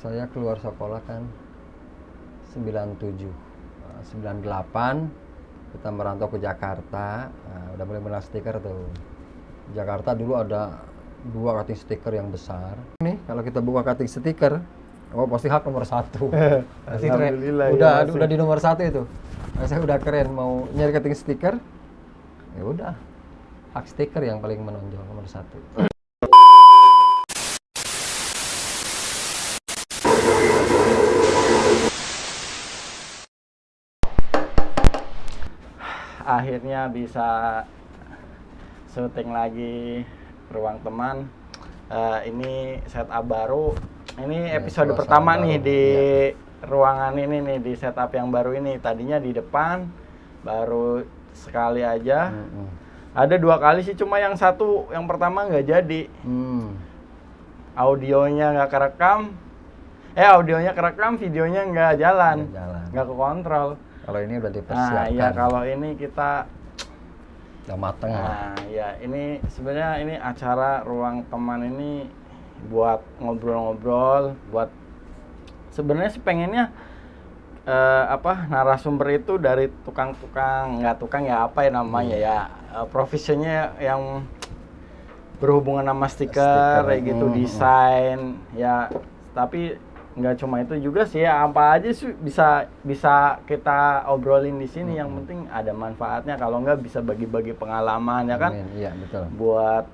Saya keluar sekolah kan 97, 98 kita merantau ke Jakarta. Udah mulai menang stiker tuh. Jakarta dulu ada 2 cutting stiker yang besar. Nih kalau kita buka cutting stiker, pasti hak nomor 1. Alhamdulillah, udah di nomor 1 itu. Saya udah keren mau nyari cutting stiker. Ya udah, hak stiker yang paling menonjol nomor 1. Akhirnya bisa syuting lagi Ruang Teman. Ini setup baru. Ini episode pertama nih di ruangan ini nih, di setup yang baru ini. Tadinya di depan, baru sekali aja. Ada 2 kali sih, cuma yang pertama nggak jadi. Audionya nggak kerekam. Audionya kerekam, videonya nggak jalan. Nggak kekontrol. Kalau ini udah dipersiapkan. Iya, kalau ini kita udah mateng. Ya ini sebenarnya ini acara Ruang Teman ini buat ngobrol-ngobrol, buat sebenarnya sih pengennya narasumber itu dari nggak tukang ya, apa ya namanya ya, profesinya yang berhubungan sama stiker kayak gitu, desain ya. Tapi nggak cuma itu juga sih ya, apa aja sih bisa kita obrolin di sini. Yang penting ada manfaatnya, kalau nggak bisa bagi-bagi pengalaman ya kan. Iya betul. Buat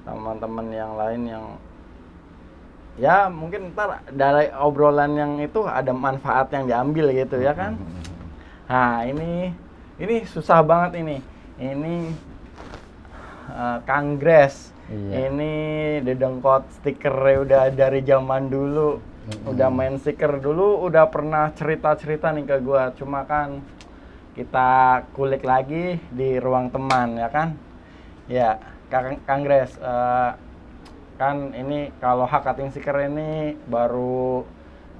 teman-teman yang lain yang ya mungkin ntar dari obrolan yang itu ada manfaat yang diambil gitu ya kan. Nah ini susah banget ini Kangres. Ini dedengkot stikernya udah dari zaman dulu. Udah main stiker dulu, udah pernah cerita-cerita nih ke gua. Cuma kan kita kulik lagi di Ruang Teman ya kan. Ya, Kangres, kan ini kalau hak cutting stiker ini baru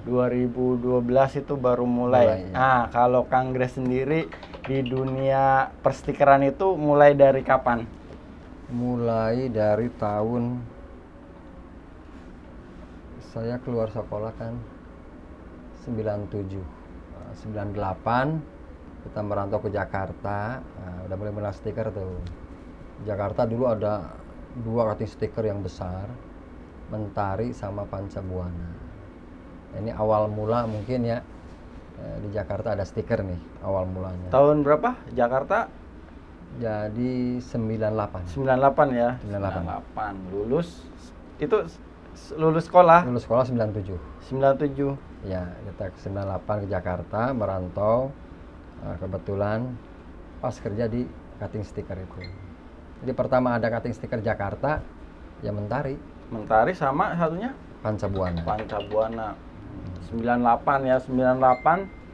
2012 itu baru mulai. Nah, kalau Kangres sendiri di dunia perstikeran itu mulai dari kapan? Mulai dari tahun saya keluar sekolah kan 97, 98 kita merantau ke Jakarta. Udah mulai menang stiker tuh. Jakarta dulu ada 2 cutting stiker yang besar, Mentari sama Pancabuana. Ini awal mula mungkin ya, di Jakarta ada stiker nih awal mulanya. Tahun berapa Jakarta? Jadi 98. 98 ya. 98. Lulus sekolah? Lulus sekolah 97. 97. Ya, kita ke 98 ke Jakarta merantau. Kebetulan pas kerja di cutting stiker itu. Jadi pertama ada cutting stiker Jakarta, ya Mentari. Mentari sama satunya? Pancabuana. 98 ya, 98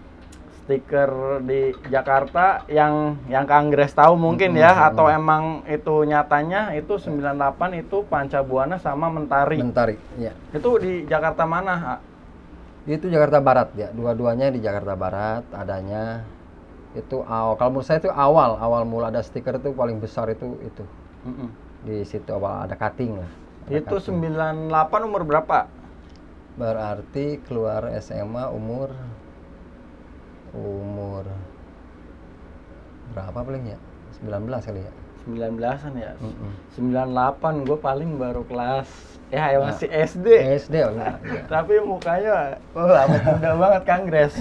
stiker di Jakarta yang Kangres tahu mungkin ya, atau emang itu nyatanya itu 98 itu Pancabuana sama Mentari. Mentari, ya. Itu di Jakarta mana? Itu Jakarta Barat ya, dua-duanya di Jakarta Barat adanya. Itu kalau menurut saya itu awal mula ada stiker itu paling besar itu. Di situ awal ada cutting lah. Itu cutting. 98 umur berapa? Berarti keluar SMA umur berapa paling ya? 19 kali ya? 19-an ya? 98 gue paling baru kelas masih SD. SD ya. Tapi mukanya amat muda banget Kangres.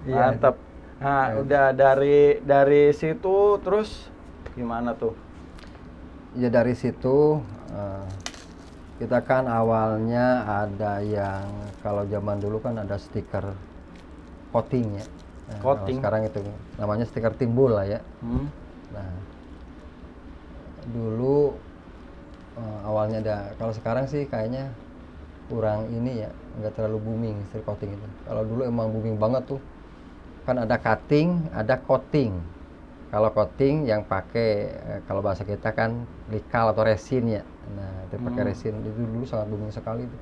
Mantap. Nah, udah dari situ terus gimana tuh? Ya dari situ kita kan awalnya ada yang kalau zaman dulu kan ada stiker coating ya. Coating. Sekarang itu namanya stiker timbul lah ya. Nah, dulu awalnya ada. Kalau sekarang sih kayaknya kurang ini ya, nggak terlalu booming stiker coating itu. Kalau dulu emang booming banget tuh. Kan ada cutting, ada coating. Kalau coating yang pakai kalau bahasa kita kan likal atau resin ya. Nah, itu pakai resin itu dulu sangat booming sekali itu.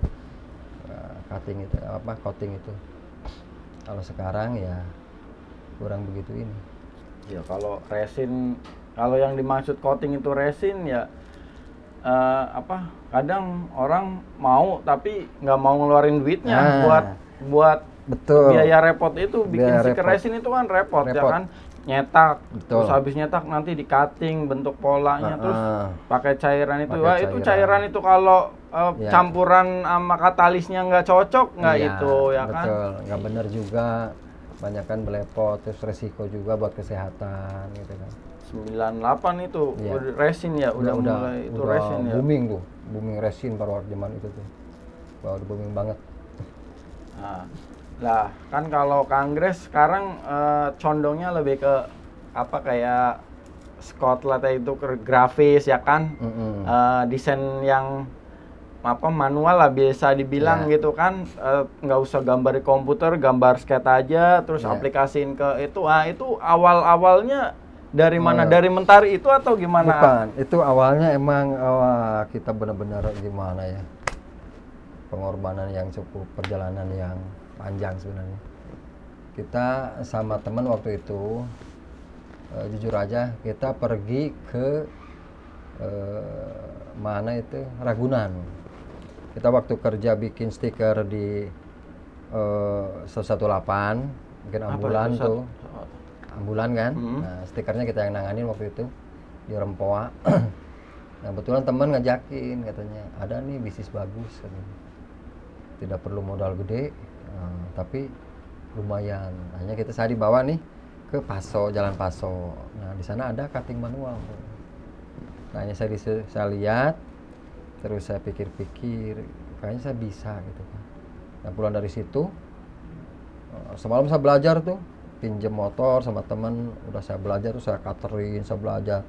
Cutting itu coating itu. Kalau sekarang ya kurang begitu ini. Ya kalau resin, kalau yang dimaksud coating itu resin ya kadang orang mau tapi nggak mau ngeluarin duitnya Nah. buat Betul. biaya repot itu bikin Biaya stiker repot. resin itu kan repot ya Repot. kan, nyetak, Betul. terus habis nyetak nanti di cutting bentuk polanya, terus pakai cairan itu. Pakai Wah itu cairan. cairan itu kalau Ya. campuran sama katalisnya nggak cocok nggak Iya, itu ya kan. betul. Nggak bener juga, banyak kan belepot, terus resiko juga buat kesehatan gitu kan. 98 itu Iya. udah resin ya, udah mulai itu udah resin ya. booming tuh, booming resin pada waktu zaman itu tuh. Wah, udah booming banget. Nah, lah kan kalau Kangres sekarang condongnya lebih ke kayak Scotland itu ke grafis ya kan. Mm-mm. Desain yang manual lah bisa dibilang Ya. gitu kan, nggak usah gambar di komputer, gambar sketch aja terus Ya. aplikasiin ke itu. Itu awalnya dari mana? Oh. Dari Mentari itu atau gimana? Bukan, itu awalnya emang kita benar-benar gimana ya, pengorbanan yang cukup, perjalanan yang panjang sebenarnya. Kita sama teman waktu itu, jujur aja, kita pergi ke mana itu, Ragunan. Kita waktu kerja bikin stiker di 118, mungkin Apa ambulan itu? tuh, ambulan kan. Hmm. Nah, stikernya kita yang nanganin waktu itu di Rempoa. Nah, kebetulan teman ngajakin, katanya ada nih bisnis bagus, katanya. Tidak perlu modal gede, tapi lumayan. Hanya saya dibawa nih ke Paso, Jalan Paso. Nah, di sana ada cutting manual. Nah, hanya saya lihat, terus saya pikir-pikir, kayaknya saya bisa gitu kan. Nah, pulang dari situ, semalam saya belajar tuh, pinjem motor sama teman, udah saya belajar tuh, saya cutterin, saya belajar.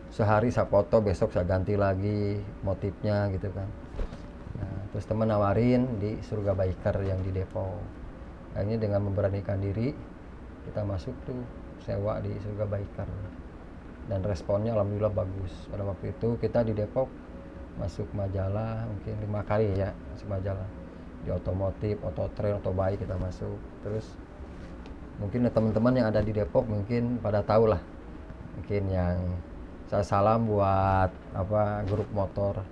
Sehari saya foto, besok saya ganti lagi motifnya gitu kan. Nah, terus teman nawarin di Surga Biker yang di Depok. Akhirnya dengan memberanikan diri, kita masuk tuh sewa di Surga Biker. Dan responnya alhamdulillah bagus. Pada waktu itu kita di Depok masuk majalah mungkin 5 kali ya, masuk majalah. Di otomotif, Ototrail, Otobike kita masuk. Terus mungkin teman-teman yang ada di Depok mungkin pada tahu lah. Mungkin yang saya salam buat grup motor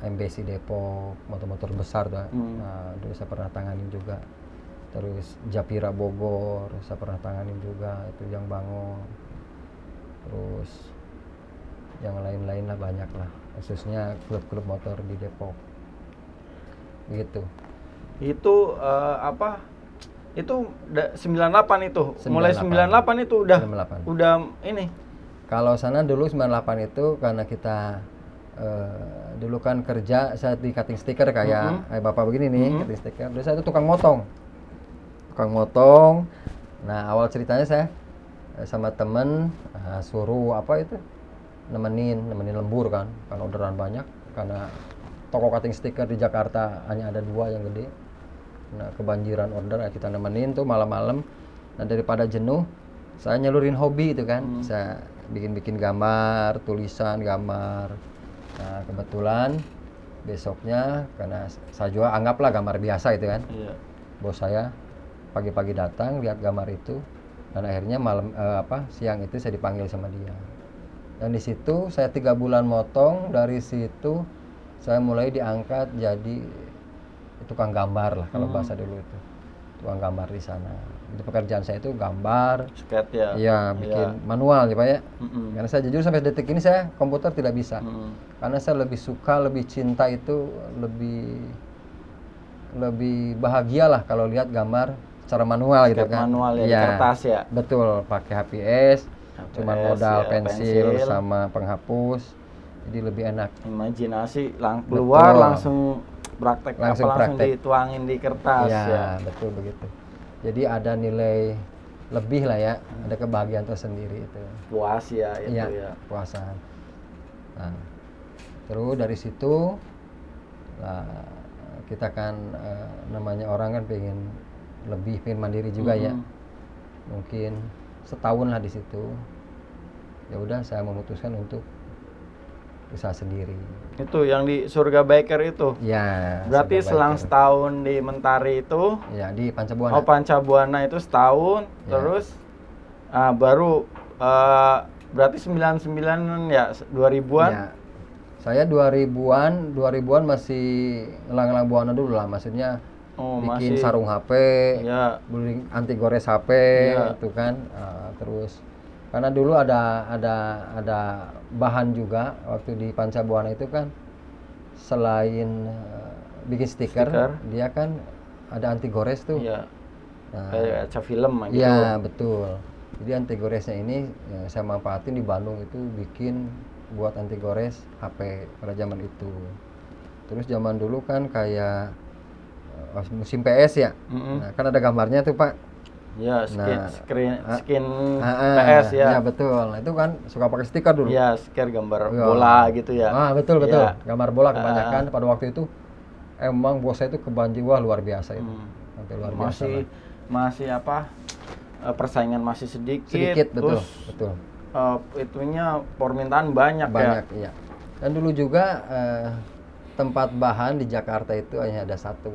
MBC Depok, motor-motor besar tuh. Nah, dulu saya pernah tanganin juga. Terus Japira Bogor saya pernah tanganin juga, itu yang Bangun. Terus yang lain-lain lah, banyak lah, khususnya klub-klub motor di Depok gitu. Itu itu 98 itu. Mulai 98 itu udah 98. udah ini. Kalau sana dulu 98 itu karena kita dulu kan kerja, saya di cutting stiker kayak bapak begini nih, cutting stiker. Dulu saya itu tukang motong. Nah, awal ceritanya saya sama temen suruh nemenin lembur kan, karena orderan banyak, karena toko cutting stiker di Jakarta hanya ada 2 yang gede. Nah, kebanjiran order, kita nemenin tuh malam-malam. Nah, daripada jenuh, saya nyalurin hobi itu kan. Saya bikin gambar, tulisan, gambar. Nah, kebetulan besoknya, karena saya juga anggaplah gambar biasa itu kan. Iya. Bos saya pagi-pagi datang lihat gambar itu, dan akhirnya siang itu saya dipanggil sama dia. Dan di situ saya 3 bulan motong. Dari situ saya mulai diangkat jadi tukang gambar lah kalau bahasa dulu itu, tukang gambar di sana. Itu pekerjaan saya itu gambar, Sketch ya. iya, bikin manual ya Pak ya. Karena saya jujur sampai detik ini saya komputer tidak bisa, karena saya lebih suka, lebih cinta itu, lebih bahagia lah kalau lihat gambar secara manual gitu kan. Manual ya, di Iya, kertas ya. betul, pakai HPS, cuma modal ya, pensil sama penghapus, jadi lebih enak. Imajinasi keluar Betul. langsung praktek, Langsung langsung praktek. dituangin di kertas ya. Ya, betul begitu. Jadi ada nilai lebih lah ya, ada kebahagiaan tersendiri itu. Puas ya itu ya. Puasan. Nah, terus dari situ lah kita kan namanya orang kan pengen mandiri juga ya. Mungkin setahun lah di situ. Ya udah, saya memutuskan untuk usaha sendiri. Itu yang di Surga Biker itu. Ya. Berarti Surga selang Biker. setahun di Mentari itu. Ya, di Pancabuana. Oh, Pancabuana itu setahun, Ya. terus baru Berarti 99 ya, 2000-an? Ya, saya 2000-an masih ngelang-ngelang buana dulu lah, maksudnya Oh, bikin masih. sarung HP, Ya. beli anti gores HP, Iya. itu kan. Terus karena dulu ada bahan juga waktu di Panca Buana itu kan, selain bikin stiker, Stiker. dia kan ada anti gores tuh. Iya. Nah, Kayak kaca film gitu. iya betul. Jadi anti goresnya ini saya manfaatin di Bandung itu, bikin buat anti gores HP pada zaman itu. Terus zaman dulu kan kayak musim PS ya. Mm-mm. Nah, kan ada gambarnya tuh Pak. Ya, Nah, skin Ah, PS ya. iya betul. Nah, itu kan suka pakai stiker dulu. Iya, stiker gambar Iya. bola gitu ya. Betul. Iya. Gambar bola kebanyakan pada waktu itu. Emang bos saya itu kebanjiran, wah luar biasa itu. Sampai luar biasa. lah. Masih apa? Persaingan masih sedikit. Sedikit betul, Terus betul. itunya permintaan banyak, Banyak iya. Dan dulu juga tempat bahan di Jakarta itu hanya ada satu.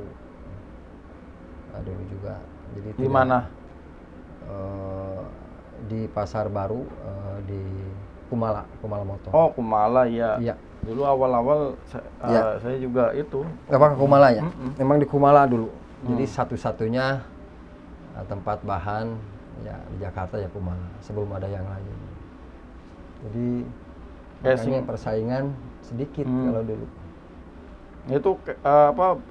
Nah, dulu juga. Jadi Di mana? Di Pasar Baru, di Kumala Motor. Oh, Kumala ya. Iya. Dulu awal-awal Iya. saya juga itu. Apa ke Kumala ya? Mm-mm. Memang di Kumala dulu. Jadi satu-satunya tempat bahan ya di Jakarta ya Kumala. Sebelum ada yang lain. Jadi makanya persaingan sedikit kalau dulu. Itu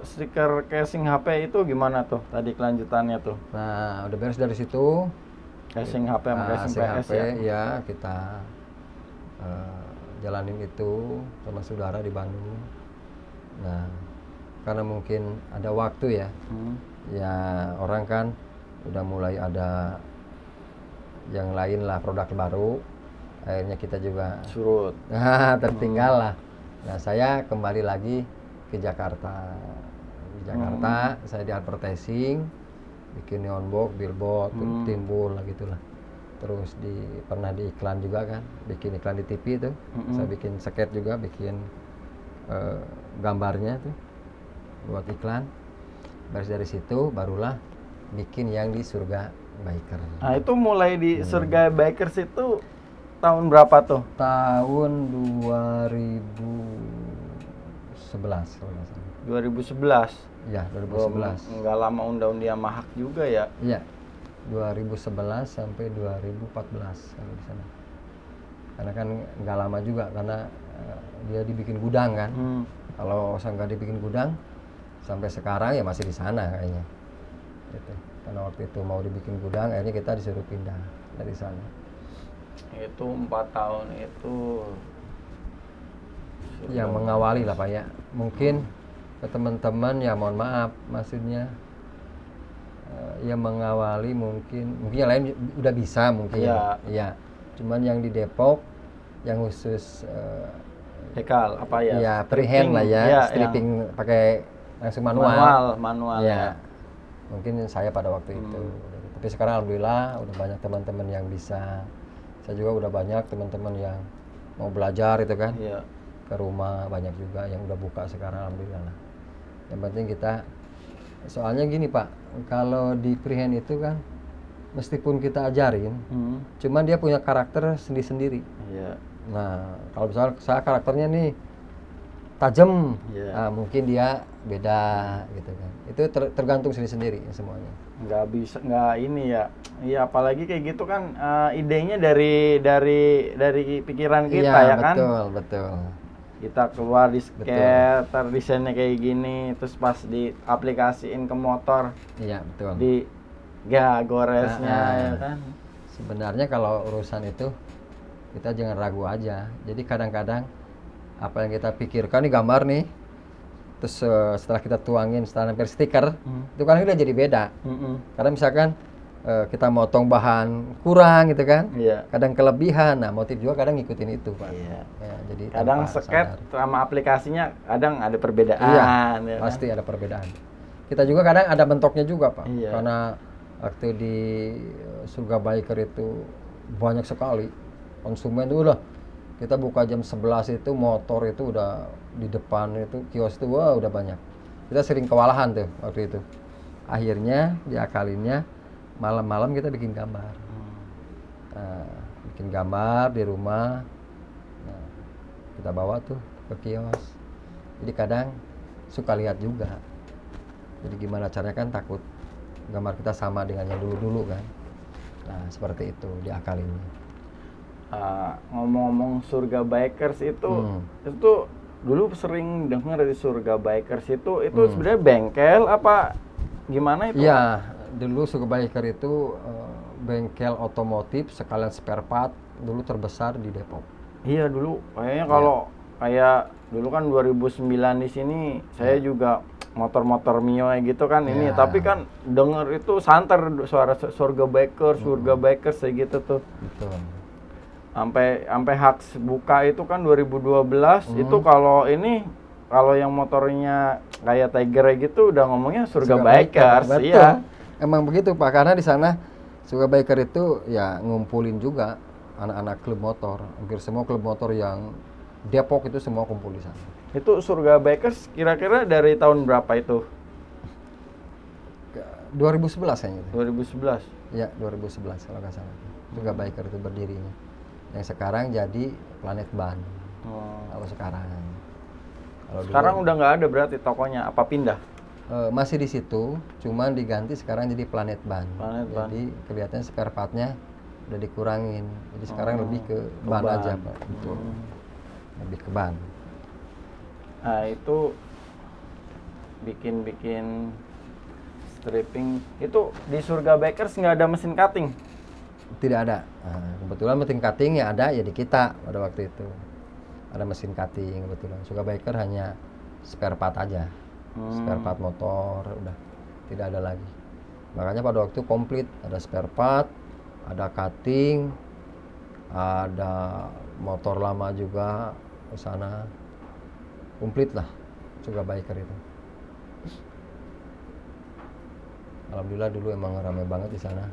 stiker casing HP itu gimana tuh? Tadi kelanjutannya tuh. Nah, udah beres dari situ. Casing HP sama casing PS HP, ya. ya kita jalanin itu sama saudara di Bandung. Nah, karena mungkin ada waktu ya, ya orang kan udah mulai ada yang lain lah, produk baru. Akhirnya kita juga Surut. tertinggal lah. Nah, saya kembali lagi ke Jakarta. Di Jakarta saya di advertising, bikin neon box, billboard, timbul lah gitulah. Terus pernah di iklan juga kan, bikin iklan di TV itu. Saya bikin sket juga, bikin gambarnya tuh buat iklan. Beres dari situ barulah bikin yang di Surga Biker. Nah, itu mulai di Surga Bikers itu tahun berapa tuh? Tahun 2011 kalau nggak salah. 2011. Ya, 2011. Nggak lama undang-undang dia mahak juga ya. Iya. 2011 sampai 2014 kalau di sana. Karena kan nggak lama juga, karena dia dibikin gudang kan. Kalau saya nggak dibikin gudang, sampai sekarang ya masih di sana kayaknya. Gitu. Karena waktu itu mau dibikin gudang, akhirnya kita disuruh pindah dari sana. Itu 4 tahun itu. Yang mengawali lah Pak ya. Mungkin ke teman-teman ya mohon maaf, maksudnya yang mengawali mungkin yang lain udah bisa mungkin. Ya. Cuman yang di Depok yang khusus Dekal apa ya? Ya freehand lah ya, stripping pakai langsung manual. Ya. Mungkin saya pada waktu itu. Tapi sekarang alhamdulillah udah banyak teman-teman yang bisa. Saya juga udah banyak teman-teman yang mau belajar itu kan. Iya. Ke rumah banyak juga yang udah buka sekarang alhamdulillah lah. Yang penting kita, soalnya gini Pak, kalau di freehand itu kan meskipun kita ajarin, cuman dia punya karakter sendiri-sendiri. Iya. Nah, kalau misalnya saya karakternya nih tajam, Iya. nah, mungkin dia beda gitu kan. Itu tergantung sendiri-sendiri semuanya. Nggak bisa, nggak ini ya. Iya, apalagi kayak gitu kan idenya dari pikiran kita Iya, ya kan. Betul. Kita keluar di skater, desainnya kayak gini, terus pas diaplikasiin ke motor, Iya, betul. di goresnya ya kan. Sebenarnya kalau urusan itu kita jangan ragu aja. Jadi kadang-kadang apa yang kita pikirkan nih gambar nih, terus setelah kita tuangin, setelah nempel stiker, itu kan udah jadi beda. Karena misalkan kita motong bahan kurang gitu kan, kadang kelebihan. Nah, motif juga kadang ngikutin itu Pak. Iya. Ya, jadi Kadang tanpa sket sadar. sama aplikasinya kadang ada perbedaan. Iya, ya kan? pasti ada perbedaan. Kita juga kadang ada bentuknya juga Pak. Iya. Karena waktu di Surga Biker itu banyak sekali konsumen itu udah, kita buka jam 11 itu motor itu udah di depan itu kios itu wah udah banyak. Kita sering kewalahan tuh waktu itu. Akhirnya diakalinnya malam-malam kita bikin gambar. bikin gambar di rumah. Nah, kita bawa tuh ke kios. Jadi kadang suka lihat juga. Jadi gimana caranya kan takut gambar kita sama dengan yang dulu-dulu kan. Nah, seperti itu diakalinnya. Ngomong-ngomong Surga Bikers itu dulu sering dengar di Surga Bikers itu sebenarnya bengkel apa gimana itu? Iya, dulu Surga Biker itu bengkel otomotif sekalian spare part dulu terbesar di Depok. Iya dulu kayaknya kalau kayak dulu kan 2009 di sini saya juga motor-motor Mio gitu kan ini, tapi kan denger itu santer suara Surga Bikers kayak gitu tuh. Betul. Sampai Haks buka itu kan 2012 itu kalau yang motornya kayak Tiger gitu udah ngomongnya Surga Bikers. Betul. Iya. Emang begitu Pak, karena di sana Surga Biker itu ya ngumpulin juga anak-anak klub motor. Hampir semua klub motor yang Depok itu semua kumpul di sana. Itu Surga Bikers kira-kira dari tahun berapa itu? 2011 kayaknya itu. 2011. Ya, 2011 kalau nggak salah. Surga Biker itu berdirinya. Yang sekarang jadi Planet Ban. Kalau sekarang. Kalau Sekarang dulu, udah nggak ada berarti tokonya, apa pindah? masih di situ, cuman diganti sekarang jadi Planet Ban. Jadi kelihatannya spare part-nya udah dikurangin. Jadi sekarang lebih ke ban aja, Pak. Betul. Lebih ke ban. Nah, itu bikin stripping. Itu di Surga Bikers nggak ada mesin cutting? Tidak ada. Nah, kebetulan mesin cutting ya ada ya di kita pada waktu itu. Ada mesin cutting kebetulan. Surga Biker hanya spare part aja. Spare part motor udah tidak ada lagi. Makanya pada waktu komplit ada spare part, ada cutting, ada motor lama juga ke sana. Komplit lah Surga Biker itu. Alhamdulillah dulu emang ramai banget di sana.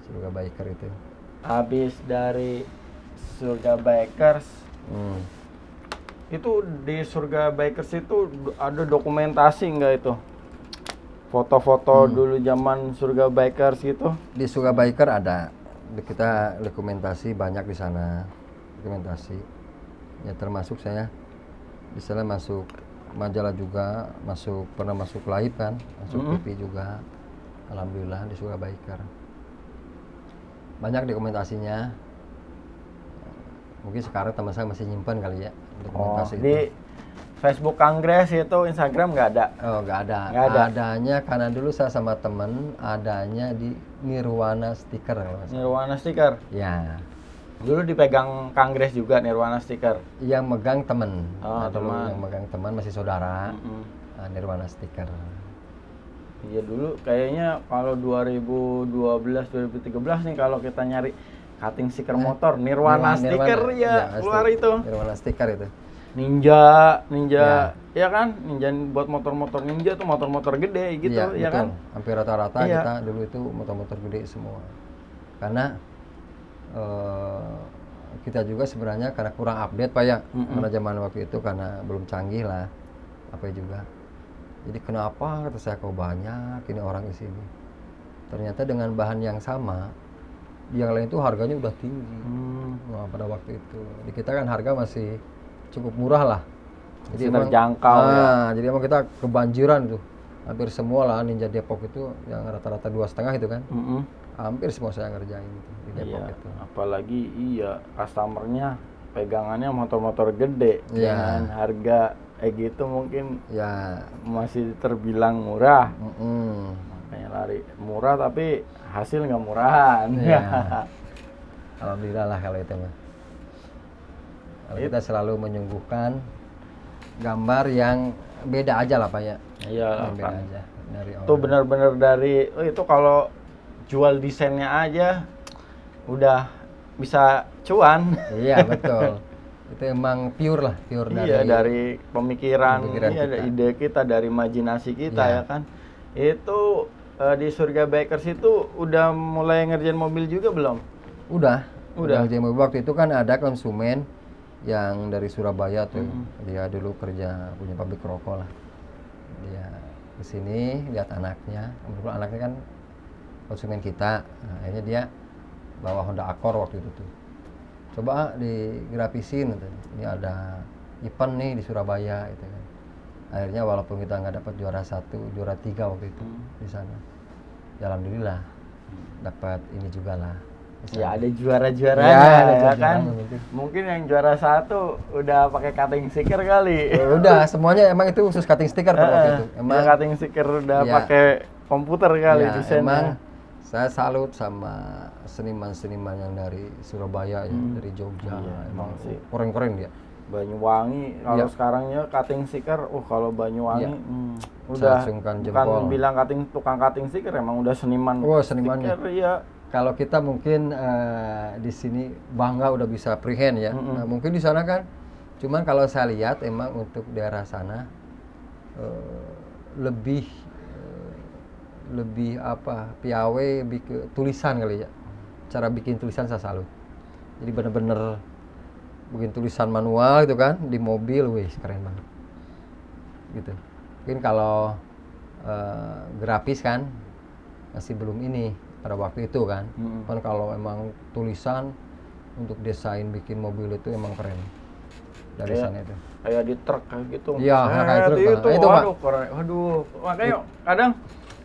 Surga Biker itu. Habis dari Surga Bikers, itu di Surga Bikers itu ada dokumentasi nggak itu? Foto-foto dulu zaman Surga Bikers gitu? Di Surga Biker ada. Kita dokumentasi banyak di sana. Dokumentasi. Ya termasuk saya di sana masuk majalah juga, pernah masuk live kan, masuk TV juga. Alhamdulillah di Surga Biker. Banyak dokumentasinya. Mungkin sekarang teman saya masih nyimpan kali ya dokumentasi di itu. Facebook Kangres itu, Instagram nggak ada? Oh, nggak ada. Nggak ada. Adanya karena dulu saya sama temen adanya di Nirwana Stiker. Nirwana Stiker? Ya. Dulu dipegang Kangres juga Nirwana Stiker? Yang megang temen. Oh, dulu teman. yang megang teman masih saudara. Nirwana Stiker. Iya dulu kayaknya kalau 2012 2013 nih kalau kita nyari cutting stiker motor Nirwana Stiker ya keluar itu. Nirwana Stiker itu. Ninja ya kan? Ninja buat motor-motor Ninja tuh motor-motor gede gitu ya betul. kan? Hampir rata-rata kita dulu itu motor-motor gede semua. Karena kita juga sebenarnya karena kurang update Pak ya. Pada zaman waktu itu karena belum canggih lah apa juga. Jadi kenapa kata saya kok banyak ini orang di sini. Ternyata dengan bahan yang sama, yang lain itu harganya udah tinggi. Nah, pada waktu itu. Di kita kan harga masih cukup murah lah. Jadi emang terjangkau ya. Jadi emang kita kebanjiran tuh. Hampir semua lah Ninja Depok itu yang rata-rata 2,5 itu kan. Hampir semua saya ngerjain itu di Depok itu. Apalagi customernya pegangannya motor-motor gede dengan harga gitu mungkin masih terbilang murah. Makanya lari murah tapi hasil nggak murahan. Alhamdulillah lah kalau itu mah. Kalau kita selalu menyuguhkan gambar yang beda aja lah Pak ya. Iya, beda aja dari orang. Itu benar-benar dari itu kalau jual desainnya aja udah bisa cuan. Iya betul. Itu emang pure dari pemikiran kita. ide kita, dari imajinasi kita ya kan. Itu di Surga Bikers itu udah mulai ngerjain mobil juga belum? Udah ngerjain mobil. Waktu itu kan ada konsumen yang dari Surabaya tuh. Dia dulu kerja punya pabrik rokok lah. Dia kesini lihat anaknya. Dulu anaknya kan konsumen kita. Nah, akhirnya dia bawa Honda Accord waktu itu tuh. Coba digrafisin katanya. Ini ada event nih di Surabaya gitu kan. Akhirnya walaupun kita nggak dapat juara 1, juara 3 waktu itu di sana. Ya, alhamdulillah dapat ini juga lah. di Ya sana. ada juara-juaranya Ya, ada ya kan. juara-juaranya mungkin. Mungkin yang juara 1 udah pakai cutting sticker kali. Ya udah, semuanya emang itu khusus cutting sticker pada waktu itu. Emang cutting sticker udah Ya. pakai komputer kali Ya, desainnya. emang saya salut sama seniman-seniman yang dari Surabaya, ya, dari Jogja. Iya, Emang emang sih. keren-keren dia. Banyuwangi kalau Ya. sekarangnya cutting sticker, kalau Banyuwangi Iya. udah Acungkan bukan jempol. bilang tukang cutting sticker, emang udah seniman. Oh, senimannya. Stiker, iya. Kalau kita mungkin di sini bangga udah bisa freehand ya. Nah, mungkin di sana kan, cuman kalau saya lihat emang untuk daerah sana lebih apa, piawe, lebih ke tulisan kali ya. Cara bikin tulisan saya salut. Jadi bener-bener bikin tulisan manual gitu kan di mobil, wih keren banget. Gitu. Mungkin kalau grafis kan masih belum ini pada waktu itu kan. Kan kalau emang tulisan untuk desain bikin mobil itu emang keren dari sana itu. Kayak di truk kayak gitu. Iya, kayak truk, Bang. itu, Itu, Pak. waduh, keren. Waduh, makanya kadang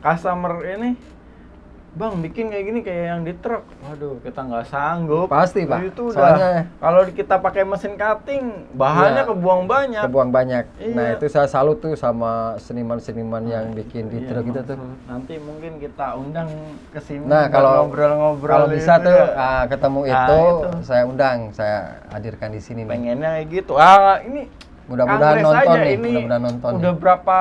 customer ini, Bang, bikin kayak gini kayak yang di truk. Waduh, kita nggak sanggup. Pasti, Pak. Itu udah. Soalnya Kalau kita pakai mesin cutting, bahannya Iya. kebuang banyak. kebuang banyak. Iya. Nah, itu saya salut tuh sama seniman-seniman yang bikin di truk itu tuh. Nanti mungkin kita undang ke sini. Nah, buat kalau ngobrol-ngobrol kalau bisa itu tuh ya. ketemu Nah, itu, itu. saya undang, saya hadirkan di sini nih. Pengennya kayak gitu. Ini Mudah-mudahan Kangres nonton aja, nih, ini mudah-mudahan nonton udah nih. berapa?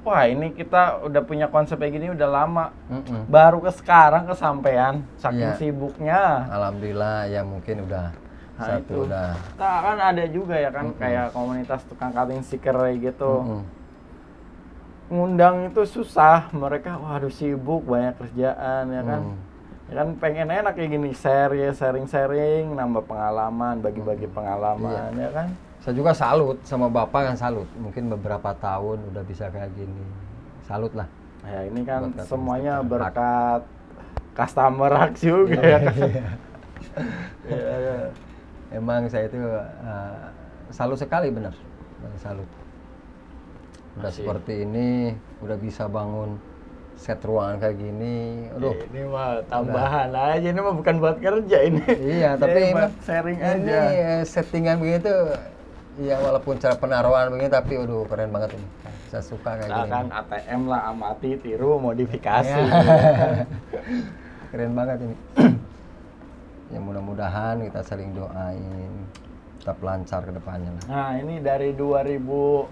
Wah, ini kita udah punya konsep kayak gini udah lama. Mm-mm. Baru sekarang kesampaian, saking Iya. sibuknya. Alhamdulillah ya mungkin udah Nah, satu itu. udah. Nah, kan ada juga ya kan kayak komunitas tukang cutting sticker kayak gitu. Mm-mm. Ngundang itu susah, mereka waduh sibuk, banyak kerjaan ya kan. Ya kan pengen enak kayak gini, sharing-sharing, nambah pengalaman, bagi-bagi pengalaman ya kan. Saya juga salut sama Bapak kan salut. Mungkin beberapa tahun udah bisa kayak gini. Salut lah. Nah, ini kan Buat cutting semuanya sticker. berkat customer hak juga ya kan. Iya, iya. Emang saya itu salut sekali benar. Salut. Udah Masih. seperti ini, udah bisa bangun set ruangan kayak gini. Aduh. Ini mah tambahan aja, ini mah bukan buat kerja ini. Iya, tapi Ini buat emang sharing ini aja. settingan begitu. Ya walaupun cara penaruhan begini tapi aduh keren banget ini. Saya suka kayak Nah gini. kan ATM lah, amati, tiru, modifikasi. Ya. Keren banget ini. Ya mudah-mudahan kita saling doain tetap lancar ke depannya lah. Nah ini dari 2000,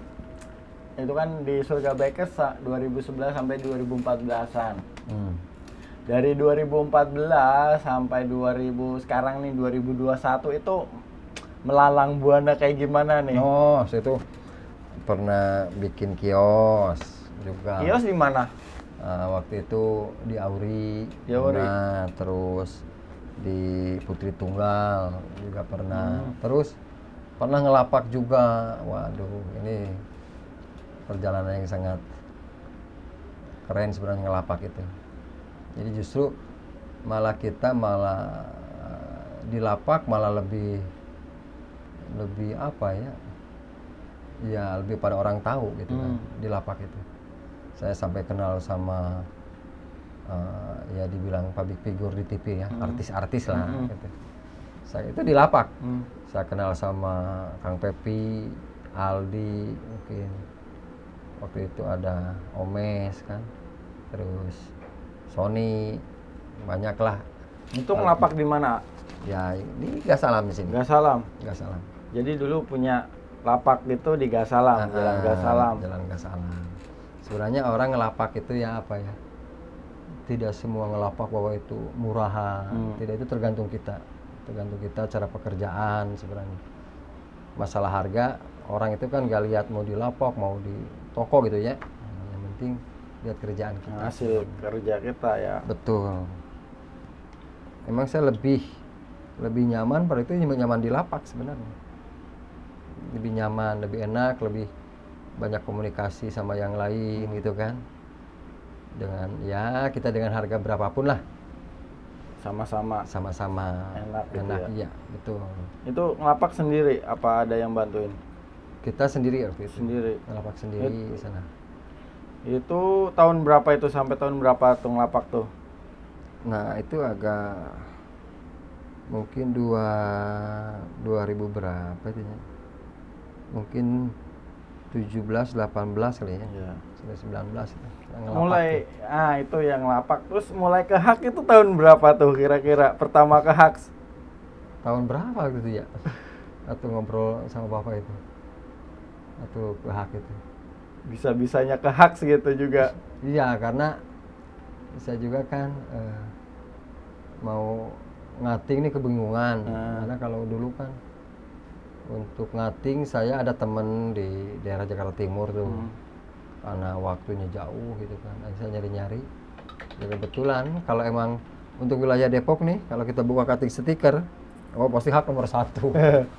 itu kan di Surga Bakers 2011 sampai 2014an. Dari 2014 sampai 2000 sekarang nih 2021 itu melalang buana kayak gimana nih? Oh, saya tuh pernah bikin kios juga. Kios di mana? Waktu itu di Auri, Di Auri. pernah, terus di Putri Tunggal juga pernah. Terus pernah ngelapak juga. Waduh, ini perjalanan yang sangat keren sebenarnya ngelapak itu. Jadi justru malah kita di lapak malah lebih apa ya? Ya lebih pada orang tahu gitu kan di lapak itu. Saya sampai kenal sama ya dibilang public figure di TV ya, artis-artis lah gitu. Saya itu di lapak. Saya kenal sama Kang Pepi, Aldi mungkin. Waktu itu ada Omes kan. Terus Sony, banyak lah. Itu ngelapak di mana? Ya di Gasalam di sini. Gasalam. Gasalam. Jadi dulu punya lapak itu di Gasalam, Jalan Gasalam. Jalan Gasalam. Sebenarnya orang ngelapak itu ya apa ya? Tidak semua ngelapak bahwa itu murahan. Tidak, itu tergantung kita. Tergantung kita cara pekerjaan sebenarnya. Masalah harga, orang itu kan gak lihat mau di lapak, mau di toko gitu ya. Yang penting lihat kerjaan kita. Hasil kerja kita ya. Betul. Emang saya lebih nyaman pada itu nyaman di lapak sebenarnya. Lebih nyaman, lebih enak, lebih banyak komunikasi sama yang lain gitu kan. Dengan ya kita dengan harga berapapun lah. Sama-sama. sama-sama Enak gitu ya? iya betul. Itu ngelapak sendiri apa ada yang bantuin? Kita sendiri waktu itu. Sendiri. Ngelapak sendiri di sana. Itu tahun berapa itu sampai tahun berapa tuh ngelapak tuh? Nah itu agak mungkin 2000 berapa itu ya? Mungkin 17, 18 kali ya. Iya. Sudah 19 itu. yang ngelapak Mulai tuh. itu yang ngelapak. Terus mulai ke hak itu tahun berapa tuh kira-kira pertama ke hak? Tahun berapa gitu ya? Atau ngobrol sama bapak itu? Atau ke hak itu? Bisa-bisanya ke hak gitu juga. Iya karena saya juga kan mau ngating nih kebingungan. Karena kalau dulu kan untuk ngating saya ada temen di daerah Jakarta Timur tuh. Karena waktunya jauh gitu kan. Dan saya nyari-nyari. Ya kebetulan kalau emang untuk wilayah Depok nih, kalau kita buka cutting stiker, oh pasti hak nomor 1.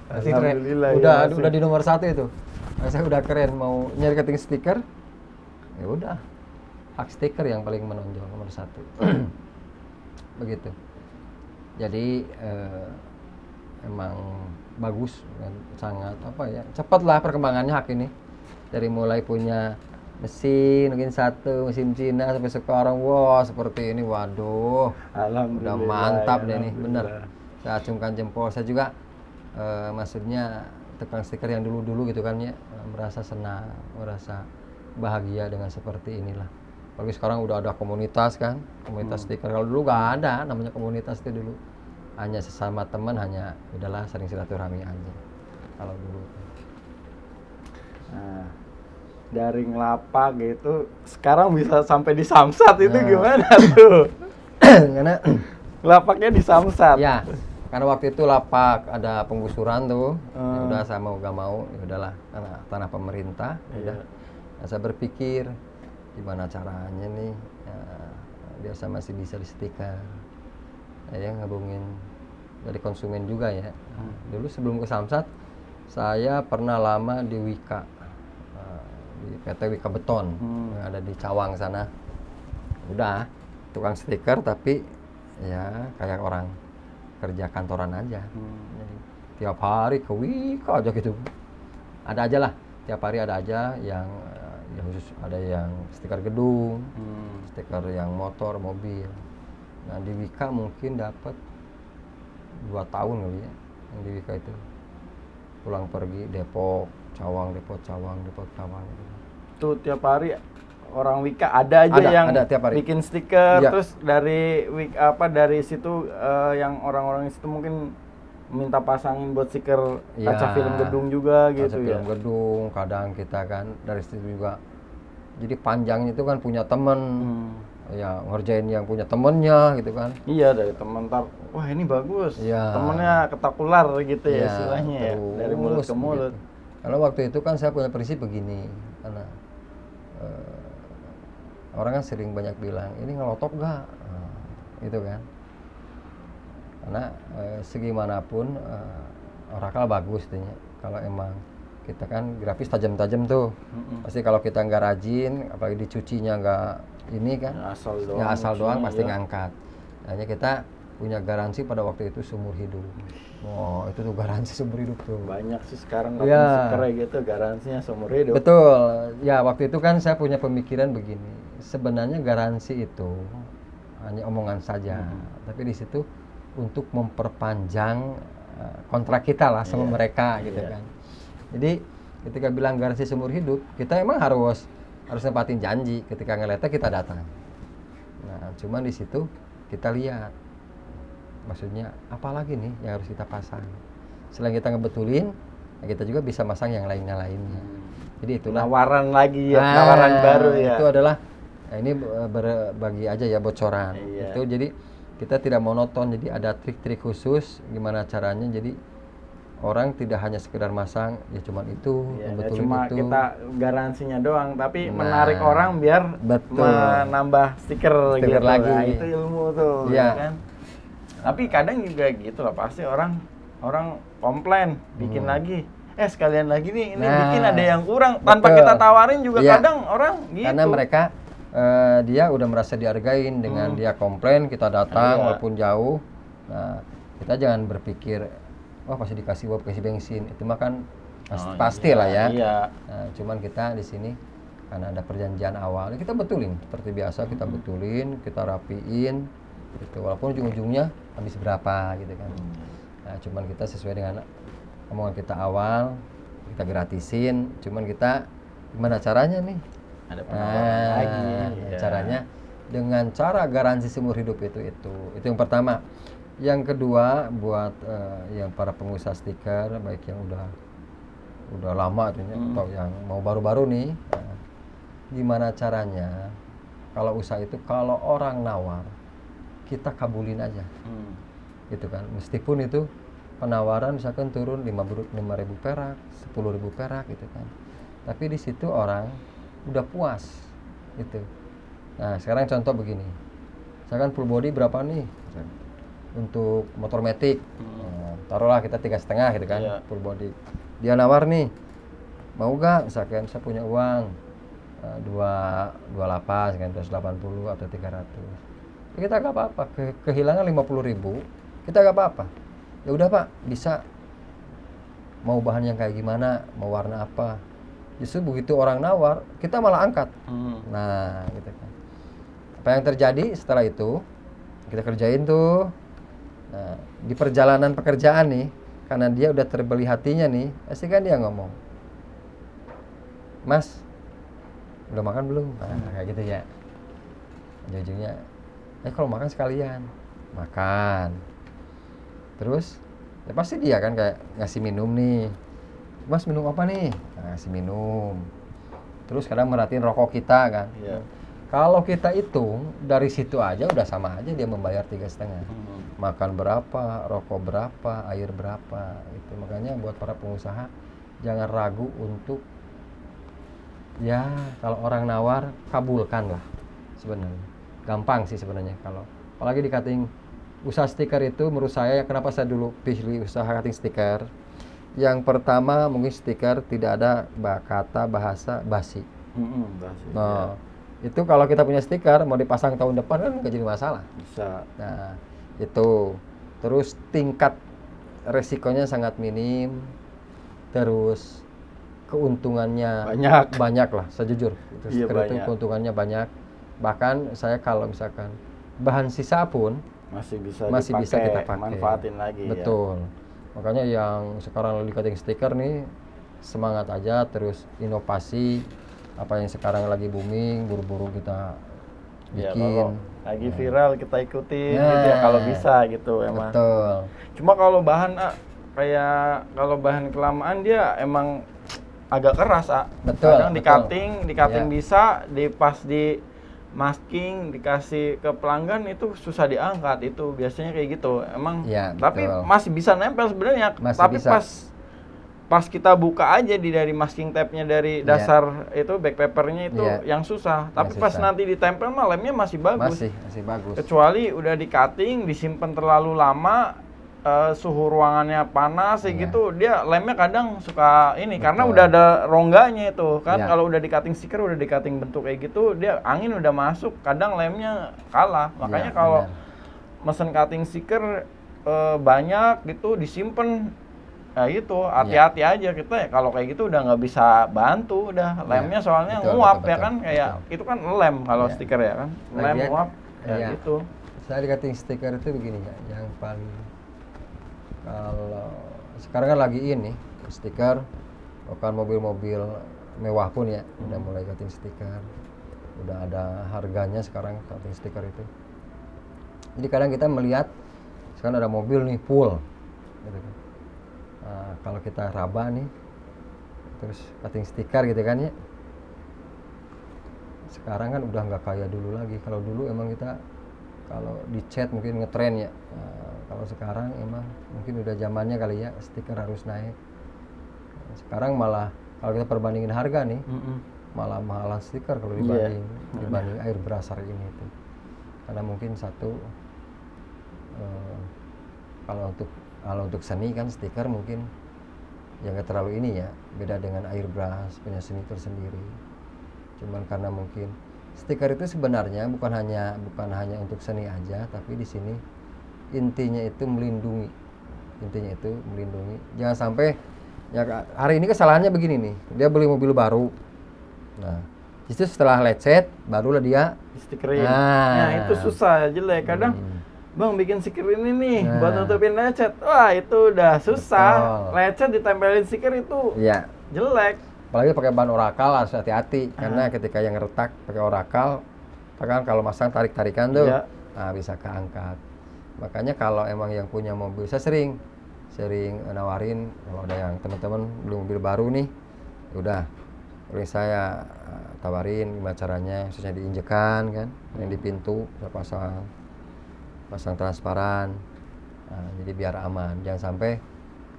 Pasti keren. Alhamdulillah Udah di nomor 1 itu. Nah, saya udah keren mau nyari cutting stiker. Ya udah. Hak stiker yang paling menonjol nomor 1. Begitu. Jadi emang bagus dan sangat apa ya, cepatlah perkembangannya hak ini. Dari mulai punya mesin mungkin 1 mesin Cina sampai sekarang wah seperti ini, waduh Alhamdulillah. udah mantap deh nih, bener. Alhamdulillah. Saya acungkan jempol. Saya juga maksudnya tukang stiker yang dulu-dulu gitu kan ya, merasa senang, merasa bahagia dengan seperti inilah. Apalagi sekarang udah ada komunitas kan, komunitas stiker. Kalau dulu nggak ada namanya komunitas itu dulu. Hanya sesama teman, hanya udahlah sering silaturahmi aja. Kalau dulu. Nah, dari ngelapak gitu, sekarang bisa sampai di Samsat itu gimana tuh? Karena Lapaknya di Samsat. ya, karena waktu itu lapak ada penggusuran tuh. Ya udah saya mau gak mau, ya udahlah karena tanah pemerintah. Udah. Nah, saya berpikir gimana caranya nih ya, biar saya masih bisa di stiker. Ya ngabungin dari konsumen juga ya. Dulu sebelum ke Samsat, saya pernah lama di Wika, di PT Wika Beton yang ada di Cawang sana. Udah tukang stiker tapi ya kayak orang kerja kantoran aja. Jadi tiap hari ke Wika aja gitu. Ada aja lah, tiap hari ada aja yang khusus, ada yang stiker gedung, stiker yang motor, mobil. Nah di Wika mungkin dapat 2 tahun kali ya yang di Wika itu. Pulang pergi Depok, Cawang, Depok, Cawang, Depok, Cawang gitu. Tuh tiap hari orang Wika ada aja yang ada tiap hari. bikin stiker. Iya. Terus dari Wika dari situ yang orang-orang situ mungkin minta pasangin buat stiker kaca film gedung juga gitu kaca ya. film gedung, kadang kita kan dari situ juga. Jadi panjangnya itu kan punya temen. Ya ngerjain yang punya temennya gitu kan. Iya, dari teman wah ini bagus. Iya. Temennya ketakular gitu ya Iya, istilahnya ya. Dari mulut ke terus mulut. begitu. Karena waktu itu kan saya punya prinsip begini, karena orang kan sering banyak bilang ini ngelotok gak, gitu kan. Karena segimanapun Oracle bagus tuhnya. Kalau emang kita kan grafis tajam-tajam tuh, pasti kalau kita nggak rajin, apalagi dicucinya nggak ini kan, Ya, asal doang pasti iya. ngangkat. Hanya kita punya garansi pada waktu itu seumur hidup. Oh itu tuh garansi seumur hidup tuh. Banyak sih sekarang Iya. stiker gitu garansinya seumur hidup. Betul. Ya waktu itu kan saya punya pemikiran begini. Sebenarnya garansi itu hanya omongan saja, tapi di situ untuk memperpanjang kontrak kita lah sama mereka gitu kan. Jadi ketika bilang garansi seumur hidup, kita emang harus nempatin janji. Ketika ngeliatnya kita datang. Nah, cuman di situ kita lihat, maksudnya apalagi nih yang harus kita pasang. Selain kita ngebetulin, ya kita juga bisa masang yang lainnya. Jadi itulah Penawaran lagi ya, penawaran baru ya. Itu adalah ini berbagi aja ya bocoran. Iya. Itu jadi kita tidak monoton. Jadi ada trik-trik khusus gimana caranya. Jadi orang tidak hanya sekedar masang ya cuman itu, Ya, ngebetulin cuma itu. kita garansinya doang, tapi Nah, menarik orang biar betul. menambah stiker gitu. lagi. Nah, itu ilmu tuh, Iya. ya kan. Tapi kadang juga gitu lah, pasti orang komplain, bikin lagi. Sekalian lagi nih, ini Nah, bikin ada yang kurang. Tanpa betul. kita tawarin juga Iya. kadang orang gitu. Karena mereka dia udah merasa dihargain dengan dia komplain, kita datang Iya. walaupun jauh. Nah, kita jangan berpikir, wah pasti dikasih uap, kasih bensin. Itu mah kan pasti lah ya. Iya. Nah, cuman kita di sini karena ada perjanjian awal, kita betulin seperti biasa, kita betulin, kita rapiin, gitu. Walaupun ujung-ujungnya habis berapa gitu kan. Nah, cuman kita sesuai dengan omongan kita awal, kita gratisin. Cuman kita gimana caranya nih? Ada penawaran lagi. Ya. Caranya dengan cara garansi seumur hidup itu yang pertama. Yang kedua buat yang para pengusaha stiker, baik yang udah lama tuh ya, atau yang mau baru-baru nih, gimana caranya kalau usaha itu kalau orang nawar kita kabulin aja, gitu kan. Meskipun itu penawaran misalkan turun 5.000 perak, 10.000 perak gitu kan, tapi di situ orang udah puas gitu. Nah sekarang contoh begini, misalkan full body berapa nih untuk motor matic, nah, taruhlah kita 3,5 gitu kan. Iya. Full body dia nawar nih, mau gak misalkan saya punya uang 28 kan, 280 atau 300, kita gak apa-apa, kehilangan 50.000 kita gak apa-apa, ya udah Pak, bisa mau bahan yang kayak gimana, mau warna apa. Justru begitu orang nawar kita malah angkat. Nah gitu kan, apa yang terjadi setelah itu kita kerjain tuh. Nah di perjalanan pekerjaan nih, karena dia udah terbeli hatinya nih, pasti kan dia ngomong, Mas udah makan belum? Nah, kayak gitu ya. Ujung-ujungnya kalau makan sekalian makan. Terus ya pasti dia kan kayak ngasih minum nih, Mas minum apa nih? Nah, ngasih minum. Terus kadang merhatiin rokok kita kan. Iya. Kalau kita hitung dari situ aja udah sama aja dia membayar 3,5. Makan berapa, rokok berapa, air berapa. Itu makanya buat para pengusaha jangan ragu untuk, ya kalau orang nawar kabulkan lah sebenarnya. Gampang sih sebenarnya kalau apalagi di cutting usaha stiker itu. Menurut saya kenapa saya dulu pilih usaha cutting stiker, yang pertama mungkin stiker tidak ada kata bahasa basi. Nah itu kalau kita punya stiker mau dipasang tahun depan kan nggak jadi masalah. Bisa. Nah itu, terus tingkat resikonya sangat minim, terus keuntungannya banyak lah sejujur. Iya, Stiker itu banyak. keuntungannya banyak. Bahkan saya kalau misalkan bahan sisa pun masih bisa kita pakai, manfaatin lagi. betul. Makanya yang sekarang lagi cutting stiker nih semangat aja, terus inovasi apa yang sekarang lagi booming, buru-buru kita Ya, bikin. kalau lagi viral kita ikutin Nah, gitu ya kalau bisa gitu emang. Betul. Cuma kalau bahan kayak kalau bahan kelamaan dia emang agak keras Betul, kadang betul. di cutting Iya. bisa, pas di masking dikasih ke pelanggan itu susah diangkat, itu biasanya kayak gitu emang. Iya, Tapi betul. masih bisa nempel sebenarnya, Masih tapi bisa. pas kita buka aja dari masking tape-nya dari Iya. dasar itu back papernya itu Iya. yang susah. Tapi Yang pas susah. nanti ditempel mah lemnya masih bagus. Masih bagus. Kecuali udah di cutting, disimpan terlalu lama, suhu ruangannya panas Iya. gitu, dia lemnya kadang suka ini. Betul. Karena udah ada rongganya itu kan. Iya. Kalau udah di cutting stiker, udah di cutting bentuk kayak gitu, dia angin udah masuk, kadang lemnya kalah. Makanya Iya, kalau benar. mesen cutting stiker banyak gitu disimpan, ya itu hati-hati aja kita ya. Kalau kayak gitu udah nggak bisa bantu, udah lemnya soalnya betul, nguap betul, ya betul, kan, kayak betul. itu kan lem kalau Iya. stiker ya kan, lem Lagian, nguap ya iya. gitu. Saya di cutting stiker itu begini ya, yang paling, kalau sekarang kan lagi ini stiker, bahkan mobil-mobil mewah pun ya udah mulai cutting stiker, udah ada harganya sekarang cutting stiker itu. Jadi kadang kita melihat sekarang ada mobil nih full gitu kan. Nah, kalau kita raba nih terus cutting stiker gitu kan ya, sekarang kan udah nggak kayak dulu lagi. Kalau dulu emang kita kalau di chat mungkin ngetren ya. Nah, kalau sekarang emang mungkin udah zamannya kali ya stiker harus naik. Sekarang malah kalau kita perbandingin harga nih, malah mahalan stiker kalau dibanding air brush hari ini itu. Karena mungkin satu kalau untuk seni kan stiker mungkin ya nggak terlalu ini ya, beda dengan air brush punya seni tersendiri. Cuman karena mungkin stiker itu sebenarnya bukan hanya untuk seni aja, tapi di sini intinya itu melindungi. Jangan sampai ya hari ini kesalahannya begini nih, dia beli mobil baru. Nah, justru setelah lecet barulah dia Stikerin. Nah. Nah, itu susah, jelek. Kadang Bang bikin stiker ini nih Nah. buat nutupin lecet. Wah, itu udah susah. Betul. Lecet ditempelin stiker itu ya, jelek. apalagi pakai ban Oracle harus hati-hati karena ketika yang retak pakai Oracle, kan kalau masang tarik-tarikan tuh, Iya. nah bisa keangkat. Makanya kalau emang yang punya mobil, saya sering nawarin kalau ada yang teman-teman beli mobil baru nih, udah, paling saya tawarin gimana caranya, khususnya diinjekan kan, yang di pintu saya pasang transparan, nah, jadi biar aman, jangan sampai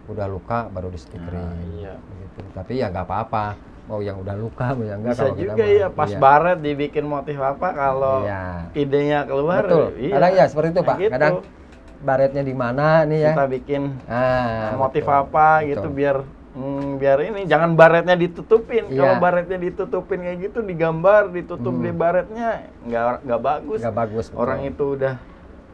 udah luka baru di stikerin. Nah, iya. Gitu. Tapi ya nggak apa-apa, mau yang udah luka mau yang enggak. Bisa kalau kita juga mah, ya pas iya. baret dibikin motif apa kalau Iya. idenya keluar. Betul. Iya. Kadang ya seperti itu Nah, Pak. gitu. Kadang baretnya di mana nih ya? Kita bikin motif betul. apa gitu Betul. biar ini jangan baretnya ditutupin. Iya. Kalau baretnya ditutupin kayak gitu digambar ditutup di baretnya nggak bagus. Nggak bagus. Betul. Orang itu udah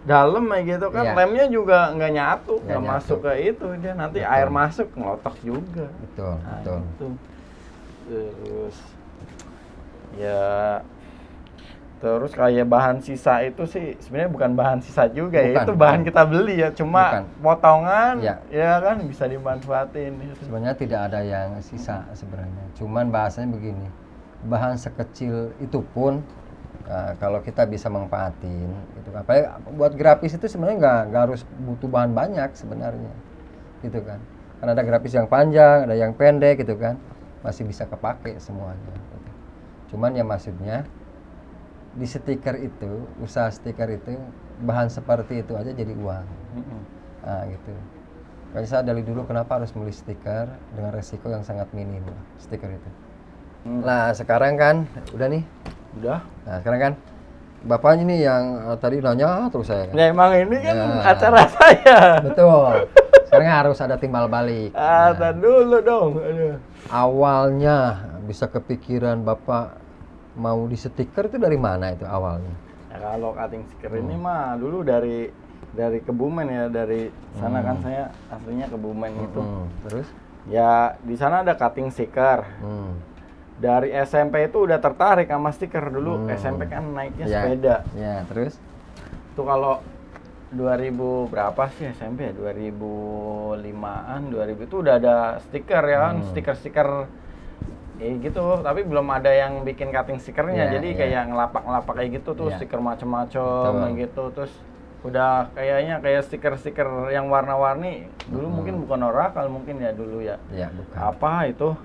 dalam kayak gitu kan, Iya. lemnya juga nggak nyatu, Nggak nggak nyatu. masuk ke itu, dia nanti Betul. air masuk ngelotok juga. Betul. Nah, Betul. gitu. Terus ya terus kayak bahan sisa itu sih sebenarnya bukan bahan sisa juga ya, Bukan, itu bahan bukan. kita beli ya, cuma Bukan. potongan Iya. ya kan bisa dimanfaatin gitu. Sebenarnya tidak ada yang sisa sebenarnya. Cuman bahasanya begini, bahan sekecil itu pun kalau kita bisa manfaatin, gitu kan. Apalagi buat grafis itu sebenarnya nggak harus butuh bahan banyak sebenarnya, gitu kan. Karena ada grafis yang panjang, ada yang pendek, gitu kan, masih bisa kepake semuanya. Gitu. Cuman ya maksudnya di stiker itu, usaha stiker itu bahan seperti itu aja jadi uang. Nah, gitu. Makanya saya dari dulu kenapa harus beli stiker dengan resiko yang sangat minim stiker itu. Nah sekarang kan udah nih. Udah. Nah sekarang kan Bapak ini yang tadi nanya terus saya kan. Ya emang ini kan Ya. acara saya. Betul. Sekarang harus ada timbal balik. Tar dulu dong. Aduh. Awalnya bisa kepikiran Bapak mau di stiker itu dari mana itu awalnya? Ya, kalau cutting stiker ini mah dulu dari Kebumen ya, dari sana kan saya aslinya Kebumen gitu. Terus? Ya di sana ada cutting stiker. Dari SMP itu udah tertarik sama stiker dulu. SMP kan naiknya Ya. sepeda. Ya, terus? Itu kalau 2000 berapa sih SMP ya? 2005-an, 2000 itu udah ada stiker ya kan, stiker-stiker gitu, tapi belum ada yang bikin cutting stikernya. Iya, Jadi iya. kayak ngelapak-ngelapak kayak gitu tuh, Iya. stiker macem-macem Betul. kayak gitu. Terus udah kayaknya kayak stiker-stiker yang warna-warni. Dulu mungkin bukan Oracle mungkin ya dulu ya. Ya, bukan. Apa itu?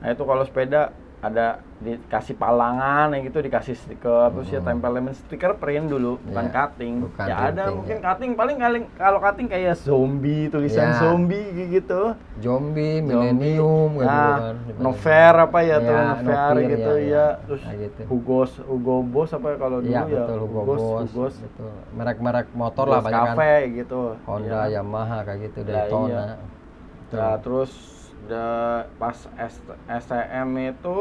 Nah, itu kalau sepeda ada dikasih palangan kayak gitu, dikasih stiker, terus ya tempel-tempel stiker print dulu, bukan Iya, cutting. bukan Ya ada printing, mungkin ya. cutting paling kalau cutting kayak zombie, tulisan Iya. zombie kayak gitu. Zombie, Millennium, gitu Nah, kan. Nover apa ya tuh, Ya, Nover Novir, gitu ya, ya. ya. Terus Nah, gitu. Hugo Boss apa ya kalau dulu Iya, ya. betul, Hugo Boss. Boss. Betul. Merek-merek motor lah Boss banyak kan. Cafe gitu. Honda, Iya. Yamaha kayak gitu, Ya, Daytona. iya. Betul. Nah, terus pas STM itu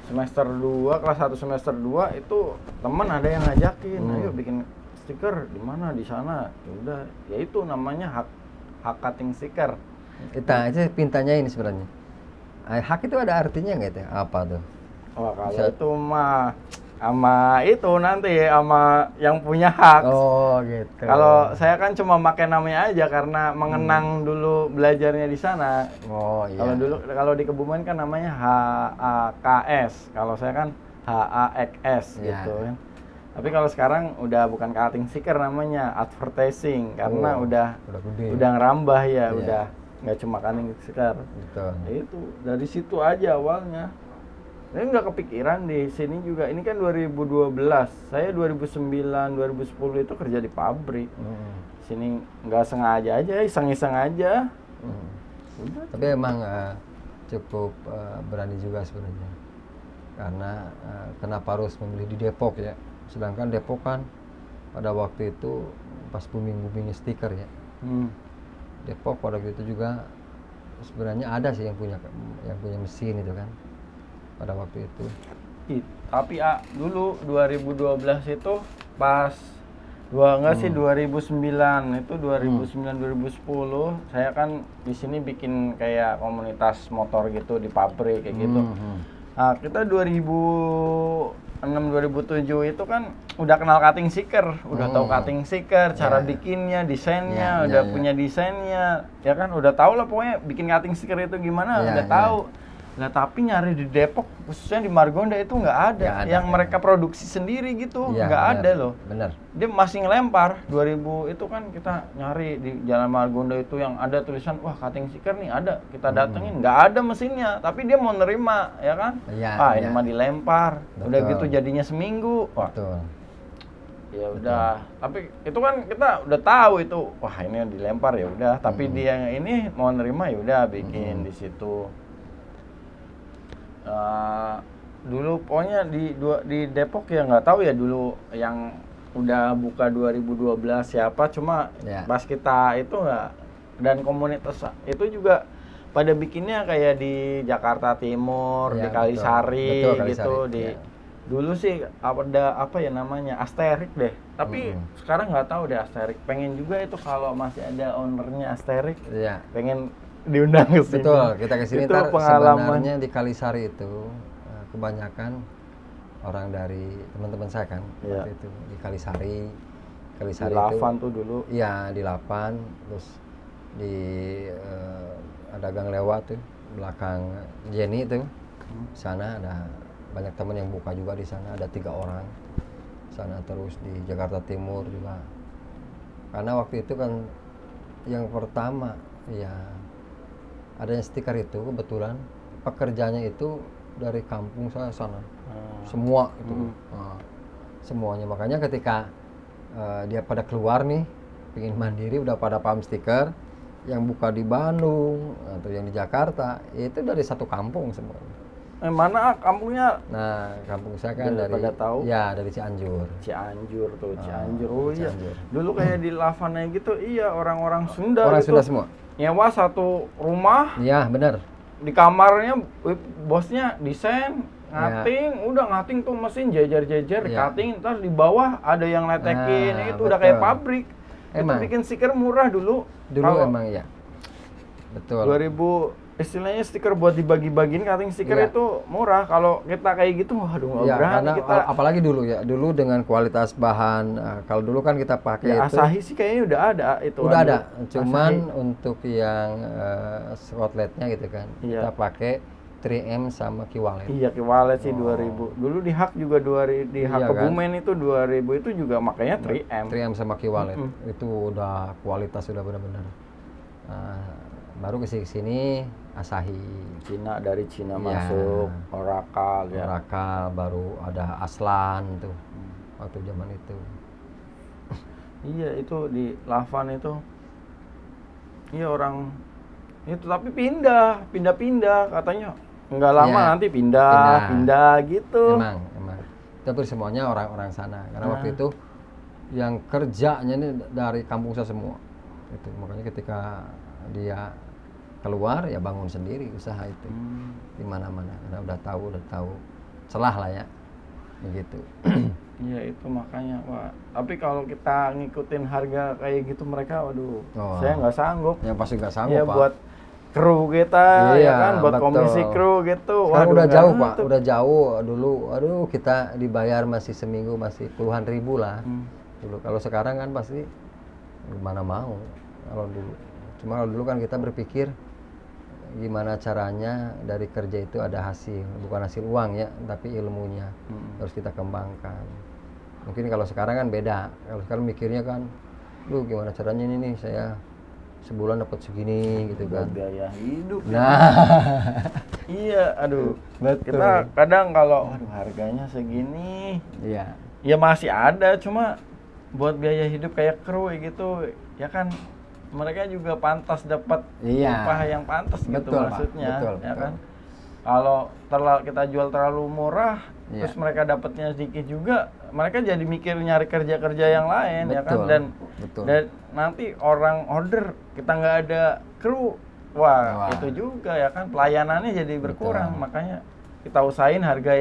semester 2, kelas 1 semester 2 itu teman ada yang ngajakin, ayo bikin stiker di mana di sana. Ya udah, ya itu namanya hak cutting stiker. Itu pintanya ini sebenarnya. Hak itu ada artinya nggak itu? Apa tuh? Wah, kalau Bisa- itu mah sama itu nanti sama yang punya hak. Oh, gitu. Kalau saya kan cuma pakai namanya aja karena mengenang dulu belajarnya di sana. Oh, iya. Kalau dulu kalau di Kebumen kan namanya HAKS, kalau saya kan HAXS Iya. gitu kan. Tapi kalau sekarang udah bukan cutting sticker namanya advertising karena Oh, udah gede. ngerambah ya, Iya. udah nggak cuma cutting sticker. Betul. Ya itu dari situ aja awalnya. Ini nggak kepikiran di sini juga. Ini kan 2012, saya 2009, 2010 itu kerja di pabrik. Sini nggak sengaja aja, iseng-iseng aja. Udah. Tapi emang cukup berani juga sebenarnya. Karena kenapa harus memilih di Depok ya? Sedangkan Depok kan pada waktu itu pas booming-boomingnya stiker ya. Depok pada waktu itu juga sebenarnya ada sih yang punya mesin itu kan pada waktu itu. Tapi dulu 2012 itu pas 2009 itu 2009 2010 saya kan di sini bikin kayak komunitas motor gitu di pabrik kayak gitu. Nah, kita 2006 2007 itu kan udah kenal cutting sticker, udah tahu cutting sticker, cara bikinnya, desainnya, udah punya desainnya, ya kan udah tahu lah pokoknya bikin cutting sticker itu gimana, udah tahu. Nah, tapi nyari di Depok, khususnya di Margonda itu nggak ada. Yang mereka produksi sendiri gitu, nggak ada loh. Bener. Dia masih ngelempar. 2000 itu kan kita nyari di Jalan Margonda itu yang ada tulisan, wah cutting sticker nih ada. Kita datengin, nggak ada mesinnya, tapi dia mau nerima, ya kan? Ini mah dilempar. Betul. Udah gitu jadinya seminggu. Wah. Betul. Ya udah, tapi itu kan kita udah tahu itu, wah ini yang dilempar ya udah. Tapi dia yang ini mau nerima ya udah bikin di situ. Dulu pokoknya di Depok ya nggak tahu ya dulu yang udah buka 2012 siapa, cuma pas kita itu nggak, dan komunitas itu juga pada bikinnya kayak di Jakarta Timur, di Kalisari gitu. Dulu sih ada apa ya namanya Asterik deh, tapi sekarang nggak tahu deh Asterik. Pengen juga itu kalau masih ada ownernya Asterik, pengen diundang ke sini. Betul, kita ke sini ntar sebenarnya di Kalisari itu kebanyakan orang dari teman-teman saya kan waktu itu di Kalisari di itu Lavan tuh dulu. Iya, di Lapan, terus di ada gang lewat tuh belakang Jenny itu. Sana ada banyak teman yang buka juga di sana, ada 3 orang. Sana terus di Jakarta Timur juga. Karena waktu itu kan yang pertama ya adanya stiker itu kebetulan pekerjanya itu dari kampung saya sana, semua itu, semuanya. Makanya ketika dia pada keluar nih, pingin mandiri, udah pada paham stiker, yang buka di Bandung atau yang di Jakarta itu dari satu kampung semua. Mana kampungnya? Nah, kampung saya kan dari pada tahu? Ya dari Cianjur. Cianjur tuh, Cianjur. Oh iya. Cianjur. Dulu kayak di Lavana gitu, iya orang-orang Sunda. Orang gitu. Sunda semua. Nyewa satu rumah. Iya, benar. Di kamarnya bosnya desain, ngating, udah ngating tuh mesin jajar-jajar, cutting, ntar di bawah ada yang letekin, itu udah kayak pabrik. Emang. Itu bikin stiker murah dulu. Emang ya. Betul. 2000 istilahnya stiker buat dibagi-bagiin, cutting stiker itu murah. Kalau kita kayak gitu, waduh nggak berani kita. Apalagi dulu ya, dulu dengan kualitas bahan. Kalau dulu kan kita pakai itu. Asahi sih kayaknya udah ada itu. Udah ada, cuman Asahi. Untuk yang outletnya gitu kan, kita pakai 3M sama Q-Wallet. Iya, Q-Wallet sih 2000. Dulu di Hak juga di Hak Kebumen kan? Itu 2000 itu juga makanya 3M. 3M sama Q-Wallet. Itu udah kualitas sudah benar-benar. Baru ke sini Asahi. Dari Cina masuk, Oracle ya. Oracle, baru ada Aslan tuh. Waktu zaman itu. Iya, itu di Lavan itu. Iya orang itu tapi pindah katanya. Enggak lama nanti pindah gitu. Emang. Tapi semuanya orang-orang sana. Karena waktu itu yang kerjanya ini dari kampung saya semua. Itu makanya ketika dia keluar ya bangun sendiri usaha itu di mana-mana karena udah tahu celah lah ya begitu. Iya itu makanya tapi kalau kita ngikutin harga kayak gitu mereka saya nggak sanggup. Ya pasti nggak sanggup, Pak. Buat kru kita ya kan buat komisi kru gitu. Sekarang udah jauh, Pak. Udah jauh. Dulu kita dibayar masih seminggu masih puluhan ribu lah. Dulu kalau sekarang kan pasti gimana mau kalau dulu. Cuma kalau dulu kan kita berpikir gimana caranya dari kerja itu ada hasil, bukan hasil uang ya, tapi ilmunya harus kita kembangkan. Mungkin kalau sekarang kan beda. Kalau sekarang mikirnya kan, gimana caranya ini nih saya sebulan dapat segini gitu kan. Biaya hidup. Nah, iya, betul. Kita kadang kalau harganya segini, ya masih ada, cuma buat biaya hidup kayak kru gitu, ya kan. Mereka juga pantas dapat upah yang pantas gitu maksudnya, betul. Kan? Kalau kita jual terlalu murah, terus mereka dapatnya sedikit juga, mereka jadi mikir nyari kerja yang lain, ya kan? Dan nanti orang order kita nggak ada kru, itu juga ya kan pelayanannya jadi berkurang. Makanya kita usahain harga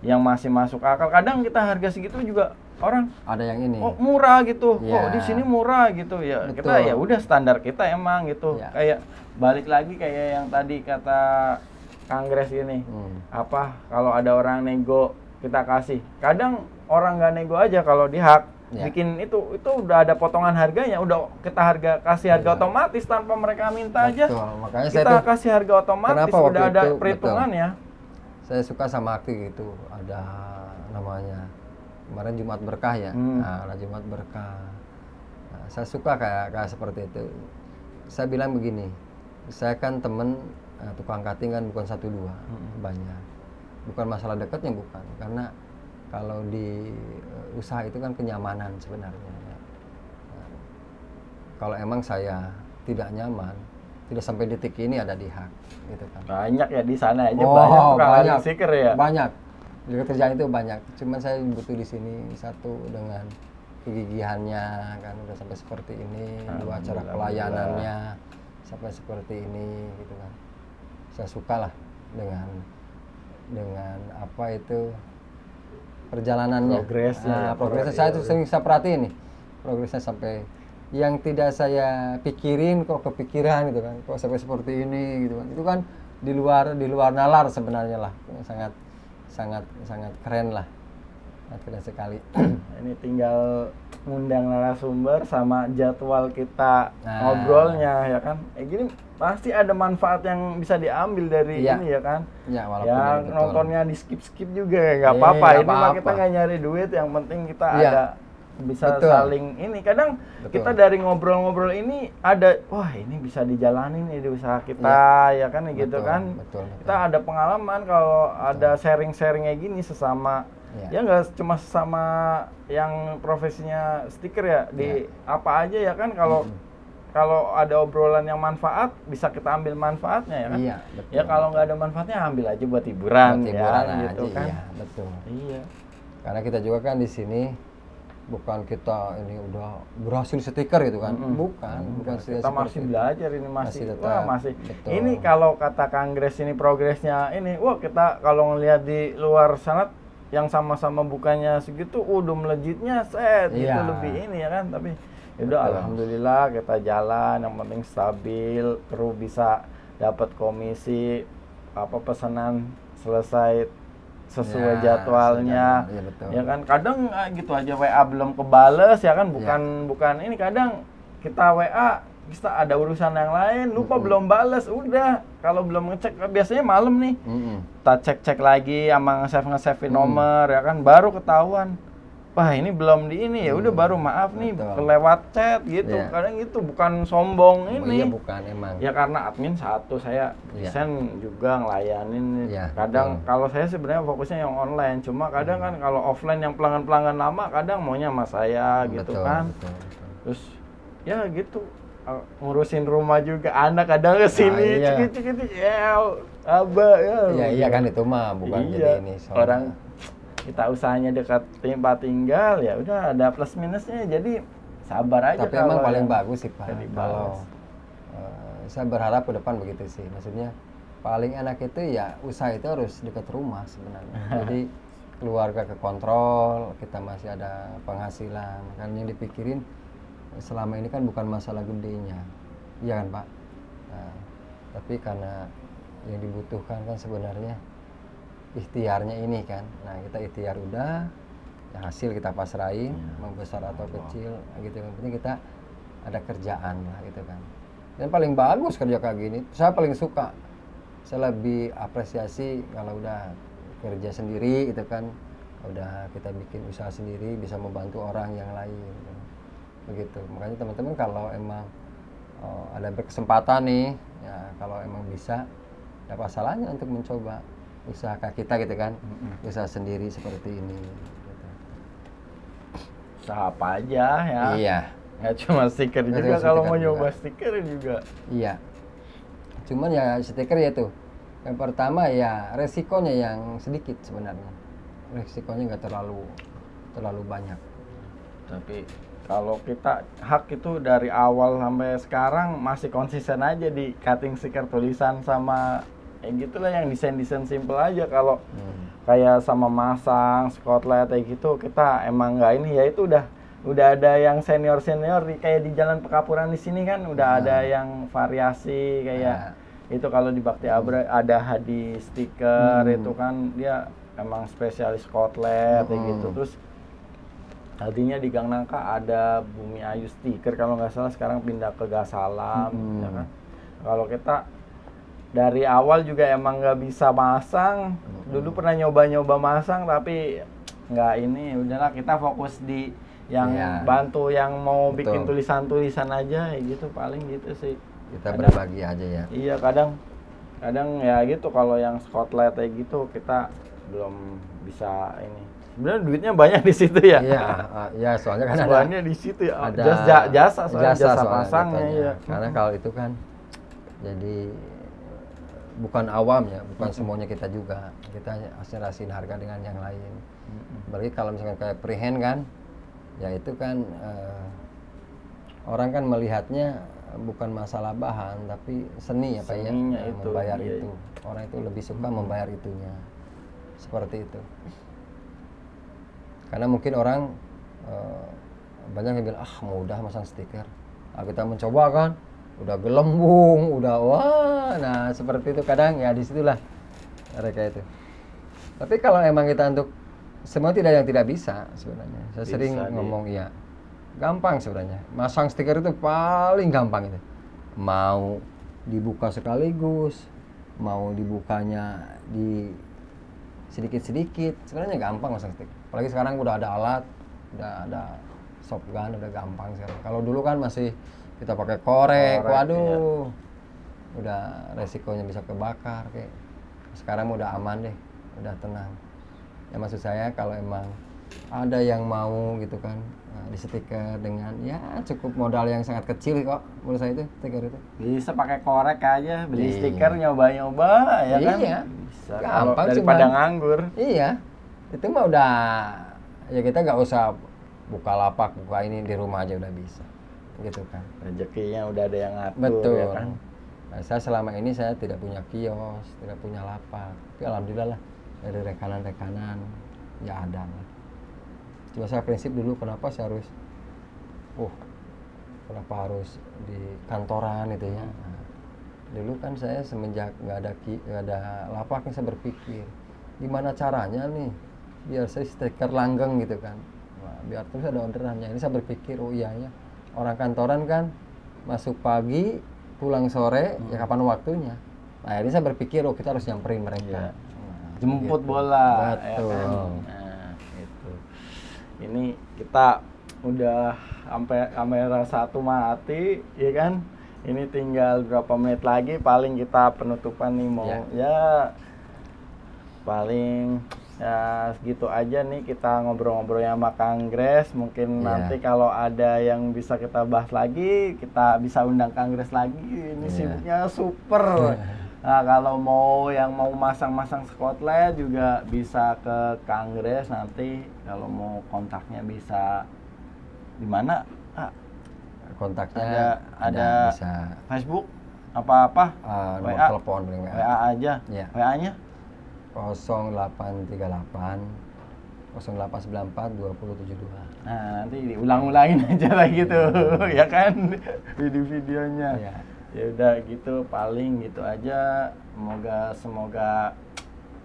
yang masih masuk akal. Kadang kita harga segitu juga orang Ada yang ini. oh murah gitu, Iya. kok di sini murah gitu ya. Kita Betul. ya udah standar kita emang gitu. Iya. Kayak balik lagi kayak yang tadi kata Kang Gres ini, apa kalau ada orang nego kita kasih. Kadang orang nggak nego aja kalau di hak Iya. bikin itu udah ada potongan harganya, udah kita kasih harga Iya. otomatis tanpa mereka minta aja. Betul. Makanya saya Kita tuh kasih harga otomatis kenapa waktu udah ada itu, perhitungan ya. saya suka sama akti gitu. Ada namanya kemarin Jumat Berkah ya. Nah, ada Jumat Berkah. Nah, saya suka kayak seperti itu. Saya bilang begini, saya kan temen tukang cutting kan bukan 1-2, banyak. Bukan masalah dekatnya bukan, karena kalau di usaha itu kan kenyamanan sebenarnya. Nah, kalau emang saya tidak nyaman, tidak sampai detik ini ada di hak, gitu kan. Banyak ya di sana aja Oh, banyak banyak. stiker ya. Banyak. Di kerjaan itu banyak. Cuman saya butuh di sini satu dengan kegigihannya kan udah sampai seperti ini, dua cara pelayanannya sampai seperti ini gitu kan. Saya suka lah dengan apa itu perjalanannya. Progresnya ya, Progresnya saya tuh sering saya perhatiin nih. Progresnya sampai yang tidak saya pikirin kok kepikiran gitu kan. Kok sampai seperti ini gitu kan. Itu kan di luar nalar sebenarnya lah. Sangat keren lah. Sangat keren sekali. Ini tinggal ngundang narasumber sama jadwal kita Nah. ngobrolnya ya kan. Gini pasti ada manfaat yang bisa diambil dari Iya. ini ya kan. Ya walaupun Ya ini betul. nontonnya di skip ya nggak apa-apa. nggak Ini mah apa-apa. kita nggak nyari duit, yang penting kita Iya. ada bisa Betul. saling ini. Kadang Betul. kita dari ngobrol-ngobrol ini ada wah ini bisa dijalanin nih di usaha kita ya kan gitu Betul, kan. betul. Kita ada pengalaman kalau ada sharing-sharing kayak gini sesama. Iya. Ya nggak cuma sama yang profesinya stiker ya, di apa aja ya kan, kalau ada obrolan yang manfaat bisa kita ambil manfaatnya ya kan. Iya, betul. Ya kalau nggak ada manfaatnya ambil aja buat hiburan, Buat hiburan ya gitu aja, kan. iya, betul. Iya. Karena kita juga kan di sini bukan kita ini udah berhasil stiker gitu kan. Bukan Kita masih belajar ini masih tetap, masih. betul. Ini kalau kata Kang Gres ini progresnya ini, wah kita kalau ngelihat di luar sana yang sama-sama bukannya segitu, udah melejitnya set gitu Iya. lebih ini ya kan, tapi yaudah Betul. alhamdulillah kita jalan, yang penting stabil, terus bisa dapat komisi, apa pesanan selesai sesuai Ya, jadwalnya. iya, betul. Ya kan kadang gitu aja WA belum kebales ya kan, bukan ini, kadang kita WA kita ada urusan yang lain, lupa belum bales, udah kalau belum ngecek biasanya malam nih kita cek lagi sama nge-save nomor ya kan, baru ketahuan wah ini belum di ini, ya udah baru maaf nih Betul. kelewat chat gitu. Iya. Kadang itu bukan sombong ini Iya bukan emang. ya, karena admin satu, saya Iya. desain juga ngelayanin. Iya, Kadang betul. kalau saya sebenarnya fokusnya yang online, cuma kadang kan kalau offline yang pelanggan lama kadang maunya sama saya gitu Betul, kan. betul. Terus ya gitu, ngurusin rumah juga, anak kadang kesini iya. cik ya abah ya. Iya kan itu mah bukan Iya, jadi ini soalnya. orang kita usahanya dekat tempat tinggal, ya udah ada plus minusnya, jadi sabar aja. Tapi emang kalau paling yang bagus sih Pak. jadi Kalau balas. saya berharap ke depan begitu sih. Maksudnya paling enak itu ya usaha itu harus dekat rumah sebenarnya. Jadi keluarga kekontrol, kita masih ada penghasilan. Kan yang dipikirin selama ini kan bukan masalah gedenya, iya kan Pak. Nah, tapi karena yang dibutuhkan kan sebenarnya ikhtiarnya ini kan. Nah kita ikhtiar udah, ya hasil kita pasrahin, mau besar atau kecil gitu. Yang penting kita ada kerjaan lah gitu kan. Dan paling bagus kerja kayak gini, saya paling suka. Saya lebih apresiasi kalau udah kerja sendiri itu kan, udah kita bikin usaha sendiri, bisa membantu orang yang lain gitu. Begitu. Makanya teman-teman kalau emang ada berkesempatan nih, ya kalau emang bisa, ya apa salahnya untuk mencoba usaha kita gitu kan, usaha sendiri seperti ini gitu. Usaha apa aja ya. Iya. Nggak cuma stiker Nggak juga, cuma kalau stiker mau juga. nyoba stiker juga. Iya. Cuman ya stiker ya tuh. Yang pertama ya resikonya yang sedikit sebenarnya. Resikonya nggak terlalu banyak. Tapi kalau kita hak itu dari awal sampai sekarang masih konsisten aja di cutting stiker tulisan sama gitulah yang desain simple aja. Kalau kayak sama masang Scotland kayak gitu kita emang nggak ini ya, itu udah ada yang senior kayak di Jalan Pekapuran di sini kan udah ada yang variasi kayak itu. Kalau di Bakti Abra ada Hadi stiker, itu kan dia emang spesialis Scotland kayak gitu. Terus tadinya di Gang Nangka ada Bumi Ayu stiker kalau nggak salah, sekarang pindah ke Gasalam, ya kan. Kalau kita dari awal juga emang nggak bisa masang. Dulu pernah nyoba masang tapi nggak ini. Udahlah kita fokus di yang bantu yang mau bikin tulisan-tulisan aja, gitu paling gitu sih. Kita berbagi aja ya. Iya, kadang ya gitu. Kalau yang Scotland kayak gitu kita belum bisa ini. Sebenarnya duitnya banyak di situ ya. Iya, soalnya kan soalnya di situ ya. Ada jasa pasangnya ya. Karena kalau itu kan jadi bukan awam ya, bukan semuanya kita juga. Kita asing harga dengan yang lain. Berarti kalau misalkan kayak prehand kan, ya itu kan orang kan melihatnya bukan masalah bahan tapi seni ya Pak ya, membayar itu. Orang itu lebih suka membayar itunya. Seperti itu. Karena mungkin orang banyak yang bilang mudah masang stiker. Nah, kita mencoba kan, udah gelembung, udah wah, nah seperti itu kadang ya disitulah mereka itu. Tapi kalau emang kita untuk semua tidak yang tidak bisa sebenarnya. Saya sering ngomong gampang sebenarnya. Masang stiker itu paling gampang itu. Mau dibuka sekaligus, mau dibukanya di sedikit-sedikit, sebenarnya gampang masang stiker. Apalagi sekarang udah ada alat, udah ada shotgun, udah gampang sekarang. Kalau dulu kan masih kita pakai korek, waduh, udah resikonya bisa kebakar kayak. Sekarang udah aman deh, udah tenang. Ya maksud saya kalau emang ada yang mau gitu kan, di stiker dengan ya cukup modal yang sangat kecil kok menurut saya itu stiker itu. Bisa pakai korek aja, beli stiker nyoba-nyoba ya kan. Iya. Bisa. Gampang daripada nganggur. Iya. Itu mah udah ya kita nggak usah buka lapak, buka ini di rumah aja udah bisa. Gitu kan. Rezekinya udah ada yang ngatur. Betul. Ya kan. Nah, saya selama ini saya tidak punya kios, tidak punya lapak. Tapi alhamdulillah lah dari rekanan-rekanan ya ada lah. Cuma saya prinsip dulu kenapa saya harus kenapa harus di kantoran itu ya. Nah, dulu kan saya semenjak nggak ada lapaknya saya berpikir gimana caranya nih biar saya stiker langgeng gitu kan. Nah, biar terus ada orderannya. Ini saya berpikir iya ya orang kantoran kan masuk pagi pulang sore ya kapan waktunya. Nah ini saya berpikir kita harus nyamperin mereka. Nah, jemput bola. Betul. Ya kan? Nah, itu. Ini kita udah sampai kamera satu mati, ya kan? Ini tinggal berapa menit lagi, paling kita penutupan nih mau ya paling ya segitu aja nih kita ngobrol-ngobrol sama Kang Grace. Mungkin nanti kalau ada yang bisa kita bahas lagi, kita bisa undang Kang Grace lagi. Ini sibuknya super. Nah, kalau mau masang-masang Scotland juga bisa ke Kang Grace nanti. Kalau mau kontaknya bisa di mana? Kontaknya ada bisa Facebook apa-apa? WA, telepon WA aja. WA-nya 0838 0894 2072. Nah, nanti diulang-ulangin aja lah gitu. Ya kan video-videonya. Ya udah gitu, paling gitu aja. Semoga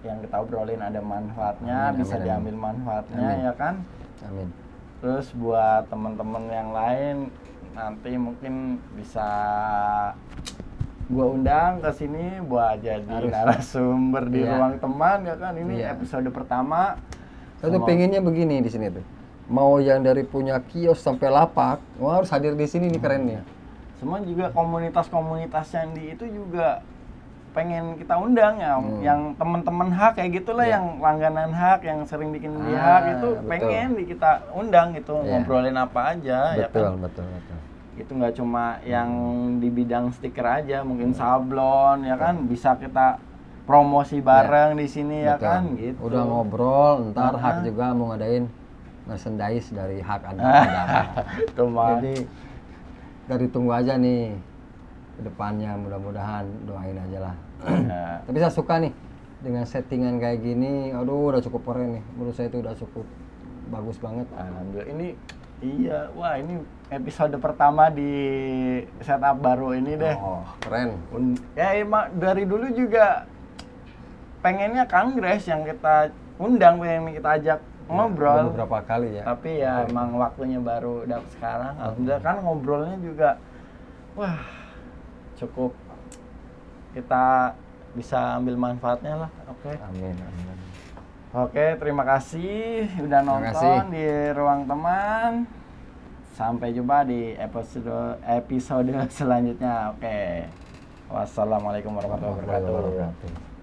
yang kita obrolin ada manfaatnya, bisa diambil manfaatnya ya kan? Amin. Terus buat teman-teman yang lain nanti mungkin bisa gua undang ke sini buat jadi narasumber di ruang teman ya kan. Ini episode pertama. Saya tuh pengennya begini di sini tuh. Mau yang dari punya kios sampai lapak, harus hadir di sini nih kerennya. Semua juga komunitas-komunitas yang di itu juga pengen kita undang ya, yang teman-teman hak kayak gitulah, yang langganan hak, yang sering bikin di hak itu pengen kita undang gitu, ngobrolin apa aja ya kan. Betul. Itu nggak cuma yang di bidang stiker aja, mungkin sablon ya kan, bisa kita promosi bareng di sini ya kan gitu. Udah ngobrol, ntar hak juga mau ngadain merchandise dari hak Anda. Jadi dari tunggu aja nih. kedepannya, mudah-mudahan doain aja lah. Ya. Tapi saya suka nih dengan settingan kayak gini, aduh udah cukup keren nih, menurut saya itu udah cukup bagus banget. Alhamdulillah ini iya, wah ini episode pertama di setup baru ini deh. Oh, keren. Ya emang dari dulu juga pengennya Kang Grace yang kita undang, pengen kita ajak ngobrol. Udah beberapa kali ya. Tapi ya emang waktunya baru dapet sekarang. Alhamdulillah kan ngobrolnya juga wah cukup kita bisa ambil manfaatnya lah. Oke. Amin, amin. Oke, terima kasih udah Terima nonton kasih. di Ruang Teman. Sampai jumpa di episode selanjutnya. Oke. Wassalamualaikum warahmatullahi wabarakatuh. Wabarakatuh.